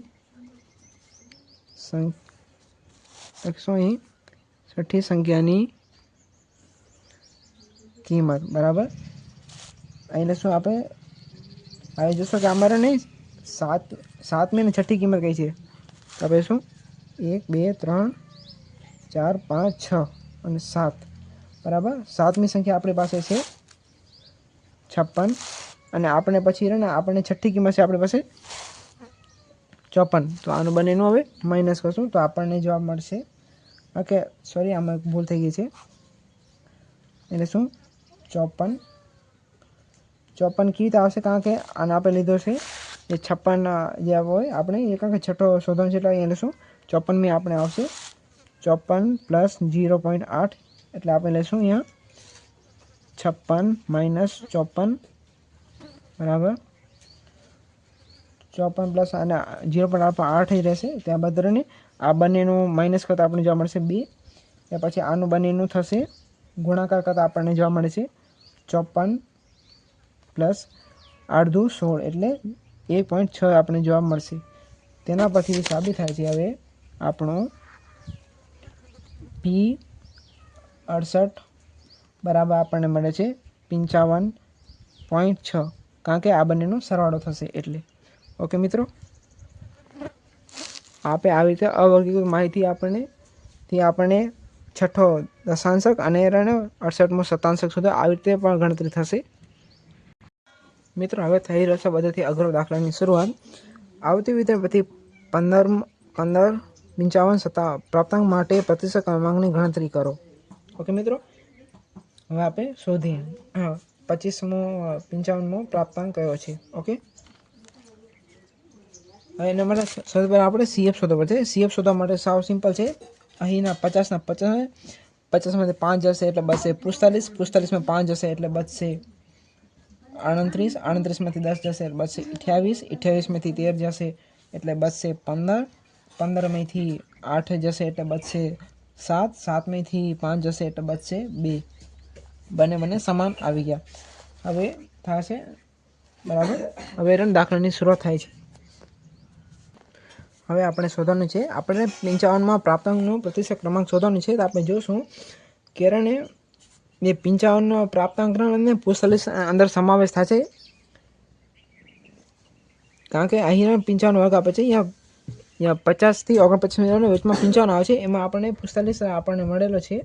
લખશું અહીં છઠ્ઠી સંખ્યાની કિંમત બરાબર. અહીં લખશું આપણે હવે જોશો કે અમારે નહીં સાતમી અને છઠ્ઠી કિંમત કઈ છે તો આપણે શું 1 2 3 4 5 6 અને 7 બરાબર. 7મી સંખ્યા આપણી પાસે છે 56 અને આપણે પછી ને આપણને છઠ્ઠી કિંમત છે આપણી પાસે 54. તો આનું બંનેનું હવે માઇનસ કરશું તો આપણને જવાબ મળશે. ઓકે સોરી આમાં ભૂલ થઈ ગઈ છે એટલે શું 54 કેવી રીતે આવશે કારણ કે આને આપણે લીધો છે એ 56 જે હોય આપણે એ કારણ કે છઠ્ઠો શોધવાનું છે એટલે અહીંયા લઈશું 54મી આપણે આવશે 54 + 0.8 એટલે આપણે લઈશું અહીંયા 56 - 54 બરાબર. 54 પ્લસ અને 0.8 જ રહેશે. ત્યારબાદ ને આ બંનેનું માઇનસ કરતાં આપણને જોવા મળશે 2. ત્યાર પછી આનું બંનેનું થશે ગુણાકાર કરતાં આપણને જોવા મળે છે 54 પ્લસ અડધું 16 એટલે 1.6 આપણને જવાબ મળશે. તેના પરથી સાબિત થાય છે હવે આપણો P68 બરાબર આપણને મળે છે 55.6, કારણ કે આ બંનેનો સરવાળો થશે એટલે. ઓકે મિત્રો, આપે આવી રીતે અવર્ગીકૃત માહિતી આપણને છઠ્ઠો દશાંશક અને 68મો શતાંશક સુધી આવી રીતે પણ ગણતરી થશે. મિત્રો, હવે થઈ રહ્યો છે બધાથી અઘરો દાખલાની શરૂઆત. આવતી રીતે પછી 15, 55 પ્રાપ્તાંક માટે પ્રતિશત ક્રમાંકની ગણતરી કરો. ઓકે મિત્રો, હવે આપણે શોધીએ 25મો 55મો પ્રાપ્તાંક કયો છે. ઓકે, હવે એના માટે સૌથી પહેલાં આપણે CF શોધવા પડશે. CF શોધવા માટે સાવ સિમ્પલ છે. અહીંના 50 50માંથી 5 જશે એટલે બચશે 45, 45માં 5 જશે એટલે બચશે 38, 38માંથી 10 જશે એટલે બચશે 28, 28માંથી 13 જશે એટલે બચશે 15, 15માંથી 8 જશે એટલે બચશે 7, 7માંથી 5 જશે એટલે બચશે 2. બંને સમાન આવી ગયા. હવે થશે બરાબર. હવે દાખલાની શરૂઆત થાય છે. હવે આપણે શોધવાનું છે, આપણે 55માં પ્રાપ્તાંકનો પ્રતિશત ક્રમાંક શોધવાનું છે. તો આપણે જોશું કે એ 55નો પ્રાપ્તાંક અને 45 અંદર સમાવેશ થશે, કારણ કે અહીં 55 વર્ગ આપે છે. અહીંયા 50 થી 49 વચમાં 55 આવે છે. એમાં આપણને 45 આપણને મળેલો છે.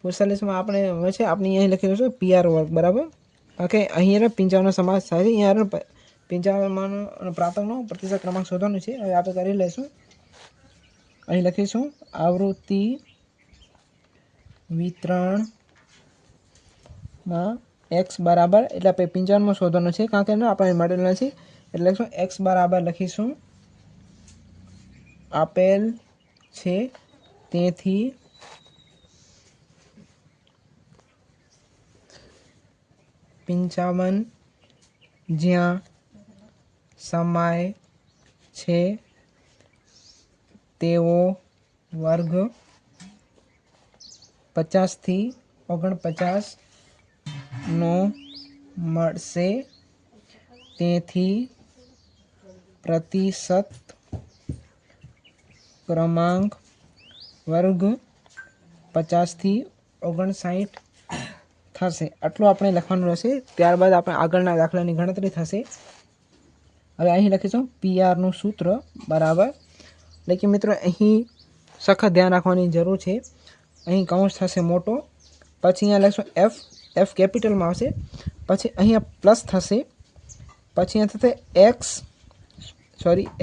45માં આપણે અહીં લખી દઈશું PR વર્ગ બરાબર, કારણ કે અહીં 55નો સમાવેશ થાય છે. અહીંયા 55નો પ્રાપ્તાંકનો પ્રતિશત ક્રમાંક શોધવાનું છે. હવે આપણે કરી લઈશું. અહીં લખીશું આવૃત્તિ વિતરણમાં x બરાબર, એટલે આપણે 55માં શોધવાનું છે, કારણ કે આપણને મળેલ નથી એટલે લખીશું x બરાબર લખીશું આપેલ છે તેથી 55 જ્યાં સમાય છે તેવો વર્ગ 50 થી 49 નો મળશે, તેથી પ્રતિશત ક્રમાંક વર્ગ 50 થી 59 થશે. આટલું આપણે લખવાનું રહેશે. ત્યારબાદ આપણે આગળના દાખલાની ગણતરી થશે. હવે અહીં લખીશું PRનું સૂત્ર બરાબર, એટલે કે મિત્રો અહીં સખત ધ્યાન રાખવાની જરૂર છે. અહીં કૌંસ થશે મોટો, પછી અહીંયા લખીશું F કેપિટલમાં આવશે, પછી અહીંયા પ્લસ થશે, પછી અહીંયા થશે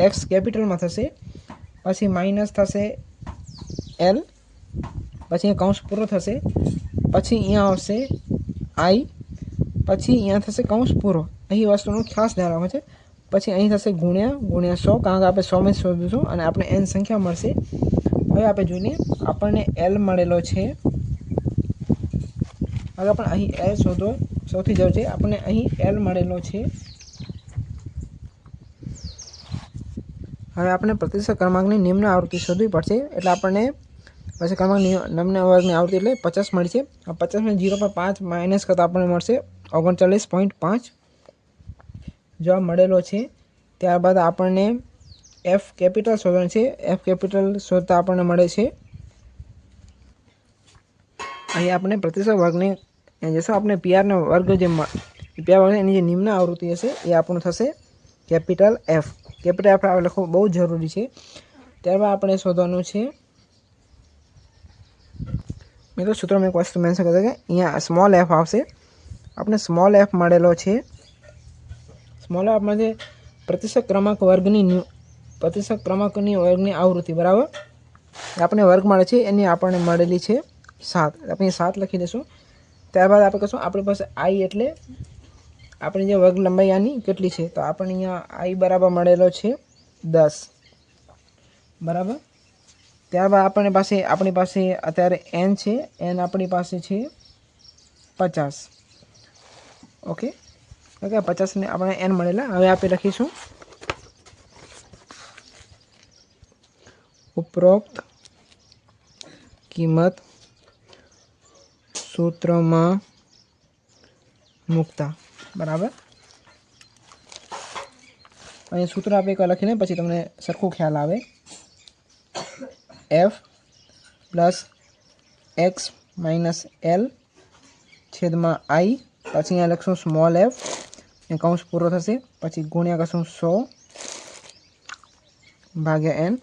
X કેપિટલમાં થશે, પછી માઇનસ થશે L, પછી અહીંયા કૌંસ પૂરો થશે, પછી અહીંયા આવશે I, પછી અહીંયા થશે કૌંસ પૂરો. અહીં વસ્તુનું ખાસ ધ્યાન રાખવું છે. પછી અહીં થશે ગુણ્યા 100, કારણ કે આપણે 100માં શોધીશું અને આપણે n સંખ્યા મળશે. હવે આપણે જોઈએ આપણને L મળેલો છે. હવે આપણે અહીં L શોધો સૌથી જરૂર છે. આપણને અહીં L મળેલો છે. હવે આપણે પ્રતિશત ક્રમાંકની નિમ્ન આવૃત્તિ શોધવી પડશે. એટલે આપણને પછી ક્રમાંક નિમ્ન વર્ગની આવૃત્તિ એટલે 50 મળી છે. 50 0.5 માઇનસ કરતાં આપણને મળશે 39.5 જવાબ મળેલો છે. ત્યારબાદ આપણને F કેપિટલ શોધવાનું છે. F કેપિટલ શોધતા આપણને મળે છે, અહીં આપણે પ્રતિશત વર્ગની જશો, આપણે PRનો વર્ગ જે PR વર્ગ એની જે નિમ્ન આવૃત્તિ હશે એ આપણું થશે કેપિટલ F. કેપિટલ F આપણે લખવું બહુ જરૂરી છે. ત્યારબાદ આપણે શોધવાનું છે મિત્રો સૂત્ર મેં એક વસ્તુ મેન્શન કરી કે અહીંયા સ્મોલ f આવશે. આપણે સ્મોલ f મળેલો છે. સ્મોલ f માં જે પ્રતિશત ક્રમાંકની વર્ગની આવૃત્તિ બરાબર, આપણે વર્ગ મળે છે એની આપણને મળેલી છે 7. આપણે 7 લખી દઈશું. ત્યારબાદ આપણે કહીશું આપણી પાસે I એટલે આપણી જે વર્ગ લંબાઈ આની કેટલી છે, તો આપણને અહીંયા I બરાબર મળેલો છે 10 બરાબર. ત્યારબાદ આપણી પાસે અત્યારે n છે, n આપણી પાસે છે 50. ઓકે, 50ને આપણે n મળેલા. હવે આપણે લખીશું ઉપરોક્ત કિંમત સૂત્રમાં મૂકતા બરાબર. અહીં સૂત્ર આપણે લખીને પછી તમને સરખું ખ્યાલ આવે. F plus x minus L છેદમાં આઈ, પછી અહીંયા લખશું સ્મોલ એફ, એ કૌંસ પૂરો થશે, પછી ગુણ્યા કરશું 100/n.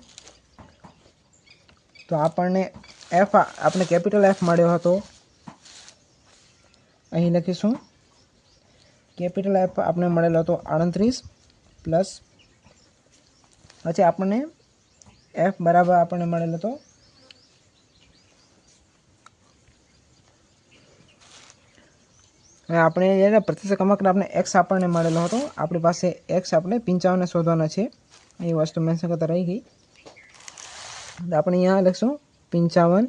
તો આપણને એફ, આપણે કેપિટલ એફ મળ્યો હતો. અહીં લખીશું કેપિટલ એફ આપણે મળેલો હતો 38 પ્લસ પછી આપણને એફ બરાબર આપણને મળેલો હતો હવે આપણે જે પ્રતિશત ક્રમાંકને આપણે એક્સ આપણને મળેલો હતો. આપણી પાસે એક્સ આપણે 55 શોધવાના છે. એ વસ્તુ મેન્શન કરતા રહી ગઈ. આપણે અહીંયા લખશું 55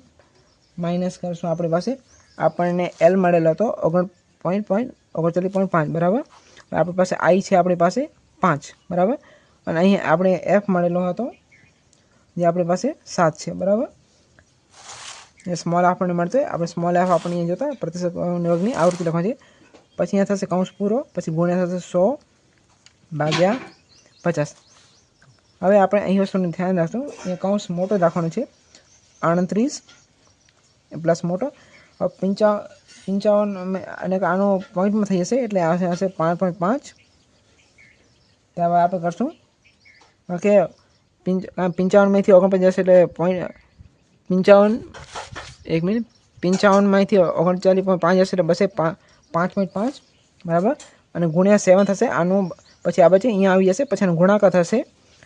માઇનસ કરશું આપણી પાસે આપણને એલ મળેલો હતો 39.5 બરાબર. આપણી પાસે આઈ છે આપણી પાસે 5 બરાબર, અને અહીં આપણે એફ મળેલો હતો જે આપણી પાસે 7 છે બરાબર. એ સ્મોલ આપણને મળશે. આપણે સ્મોલ એફ આપણે અહીંયા જોતા પ્રતિશત વર્ગની આવૃત્તિ લખવાની છે. પછી અહીંયા થશે કૌંસ પૂરો, પછી ગુણ્યા થશે 100/50. હવે આપણે અહીં વસ્તુનું ધ્યાન રાખશું, અહીંયા કૌંસ મોટો રાખવાનો છે 38 પ્લસ મોટો. હવે 55 અને આનો પોઈન્ટમાં થઈ જશે એટલે હશે 5.5. ત્યારબાદ આપણે કરશું કે 55માંથી 49 જશે એટલે 55માંથી 39.5 જશે એટલે બસે 5.5 બરાબર, અને ગુણ્યા 7 થશે. આનું પછી આ બચે અહીંયા આવી જશે, પછી આનો ગુણાકાર થશે.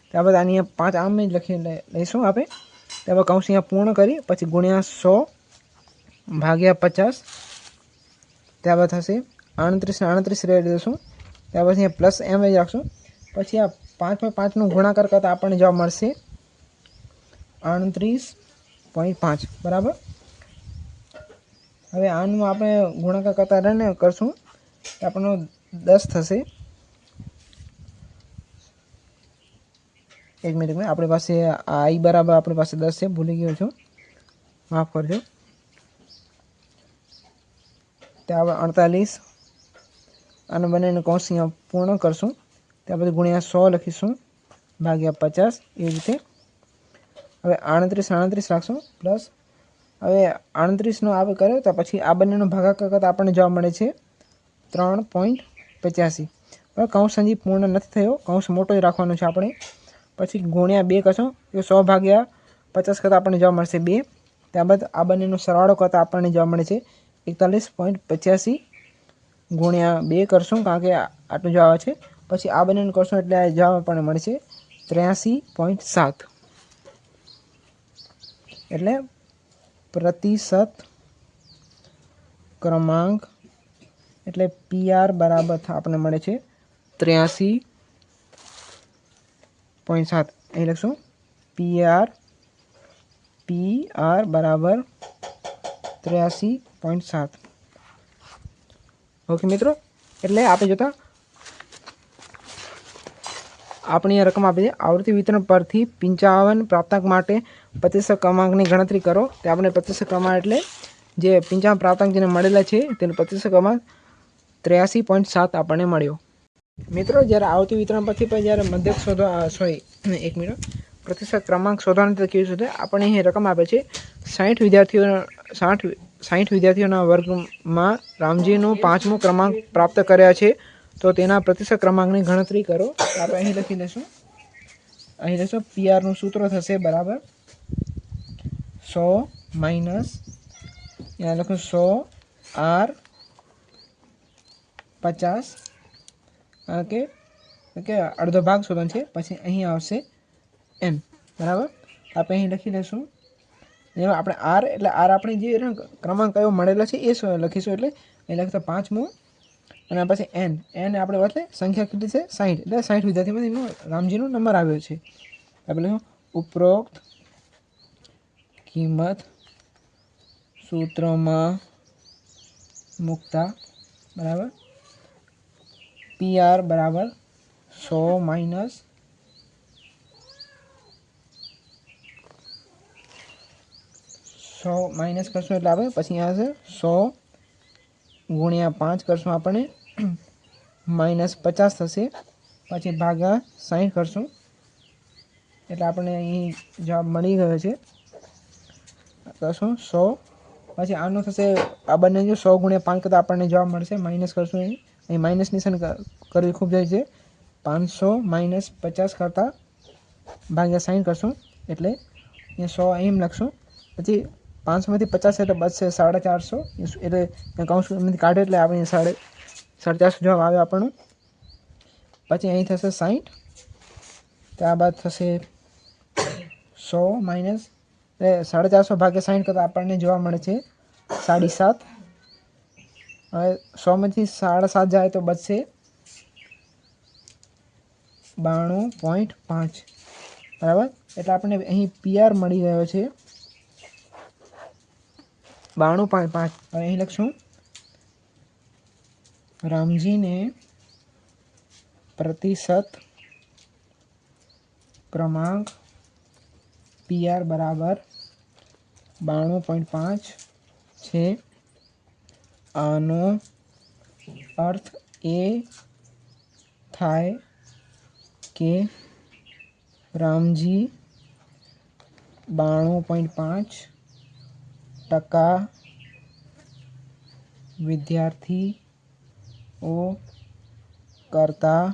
ત્યારબાદ આની 5 આમ જ લખી લઈશું આપણે. ત્યારબાદ કૌંસ અહીંયા પૂર્ણ કરી પછી ગુણ્યા 100/50. ત્યારબાદ થશે 38 રહી દઈશું. ત્યાર પછી અહીંયા પ્લસ એમ જ રાખશું. પછી આ 5.5નું ગુણાકાર કરતાં આપણને જવાબ મળશે 38.5 બરાબર. હવે આનું આપણે ગુણાકાર કરતા રહીને કરશું તો આપણને 10 થશે. એક મિનિટ આપણી પાસે આઈ બરાબર આપણી પાસે 10 છે, ભૂલી ગયો છું, માફ કરજો. ત્યાર 48 અને બંનેને કૌંસ અહીંયા પૂર્ણ કરશું. ત્યાર પછી ગુણ્યા 100 લખીશું /50 એ રીતે. હવે 38 રાખશું પ્લસ. હવે 38નો આપણે કર્યો તો પછી આ બંનેનો ભાગાકાર કરતાં આપણને જવાબ મળે છે 3.85. હવે કૌંસ હજી પૂર્ણ નથી થયો, કૌંસ મોટો જ રાખવાનો છે આપણે. પછી ગુણ્યા 2 કરશો તો 100/50 કરતાં આપણને જવાબ મળશે 2. ત્યારબાદ આ બંનેનો સરવાળો કરતાં આપણને જવાબ મળે છે 41.85 ગુણ્યા 2 કરશું કારણ કે આટલું જવાબ છે. પછી આ બંનેનું કરશું એટલે જવાબ આપણને મળે છે 83.7. એટલે પ્રતિશત ક્રમાંક એટલે PR બરાબર આપણને મળે છે 83.7. અહીં લખશું PR બરાબર 83.7. ઓકે મિત્રો, એટલે આપણે જોતા આપણી આ રકમ આપી છે આવૃત્તિ વિતરણ પરથી 55 પ્રાપ્તાંક માટે પ્રતિશત ક્રમાંકની ગણતરી કરો. તે આપણે પ્રતિશત ક્રમાંક એટલે જે 55 પ્રાપ્તાંક જેને મળેલા છે તેનો પ્રતિશત ક્રમાંક 83.7 આપણને મળ્યો. મિત્રો, જ્યારે આવૃત્તિ વિતરણ પરથી પણ જ્યારે મધ્યક એક મિનિટ પ્રતિશત ક્રમાંક શોધવાની તો કેવી શોધે, આપણને અહીં રકમ આપે છે 60 વિદ્યાર્થીઓના વર્ગમાં રામજીનું 5મો ક્રમાંક પ્રાપ્ત કર્યા છે તો તેના પ્રતિશત ક્રમાંકની ગણતરી કરો. આપણે અહીં લખી લઈશું, અહીં લઈશું PRનું સૂત્ર થશે બરાબર 100 માઇનસ यहाँ લખું 100 R 50 કે અડધો ભાગ શોધવાનો છે. પછી અહીં આવશે N બરાબર. આપણે અહીં લખી લઈશું જેમાં આપણે R એટલે R આપણે જે ક્રમાંક કયો મળેલો છે એ લખીશું. એટલે અહીં લખતો 5મો અને પછી N આપણે એટલે સંખ્યા કેટલી છે 60 એટલે 60 વિદ્યાર્થીમાં રામજીનો નંબર આવ્યો છે. આપણે ઉપરોક્ત કિંમત સૂત્રમાં મૂકતા બરાબર PR બરાબર 100 માઇનસ 100 માઇનસ કરશું એટલે આપણે પછી આવશે 100 ગુણ્યા 5 કરશું આપણે -50 થશે. પછી ભાગ્યા 60 કરશું એટલે આપણે અહીં જવાબ મળી ગયો છે કરશું 100, પછી આનું થશે આ બંને જો 100 ગુણ્યા 5 કરતાં આપણને જવાબ મળશે. માઇનસ કરશું અહીં માઇનસ નિશાન કરવી ખૂબ જરૂરી છે. 500 માઇનસ 50 કરતાં ભાગ્યા 60 કરશું એટલે અહીંયા 100 એમ લખશું. પછી 500માંથી 50 એટલે બચશે 450, એટલે કૌંસમાંથી કાઢે એટલે આપણે 450 જવાબ આવે આપણનું. પછી અહીં થશે 60, ત્યારબાદ થશે 100 માઇનસ એટલે 450 ભાગ્યા 60 કરતાં આપણને જોવા મળે છે 7.5. હવે 100માંથી 7.5 જાય તો બચશે 92.5, બરાબર. એટલે આપણને અહીં PR મળી રહ્યો છે 92.5. હવે અહીં લખશું રામજીને પ્રતિશત ક્રમાંક PR બરાબર 92.5 છે. આનો અર્થ એ થાય કે રામજી 92.5% વિદ્યાર્થીઓ કરતાં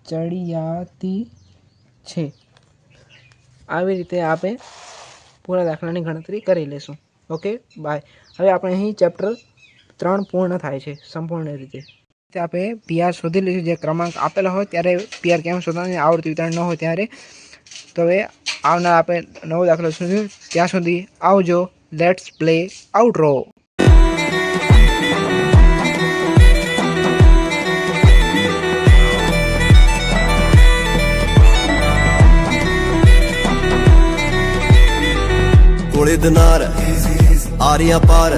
ચડિયાતી છે. આવી રીતે આપણે પૂરા દાખલાની ગણતરી કરી લેશું. Okay, bye. હવે આપણે અહીં ચેપ્ટર 3 પૂર્ણ થાય છે સંપૂર્ણ રીતે. આપણે PR શોધી લઈશું. જે ક્રમાંક આપેલા હોય ત્યારે PR કેમ શોધવાની, આવૃત્તિ વિતરણ ન હોય ત્યારે. તો હવે આવનાર આપણે નવો દાખલો શોધ્યું. ત્યાં સુધી આવજો. Let's play outro. ਕੋਲੇ ਦਿਨਾਰ ਆਰੀਆਂ ਪਾਰ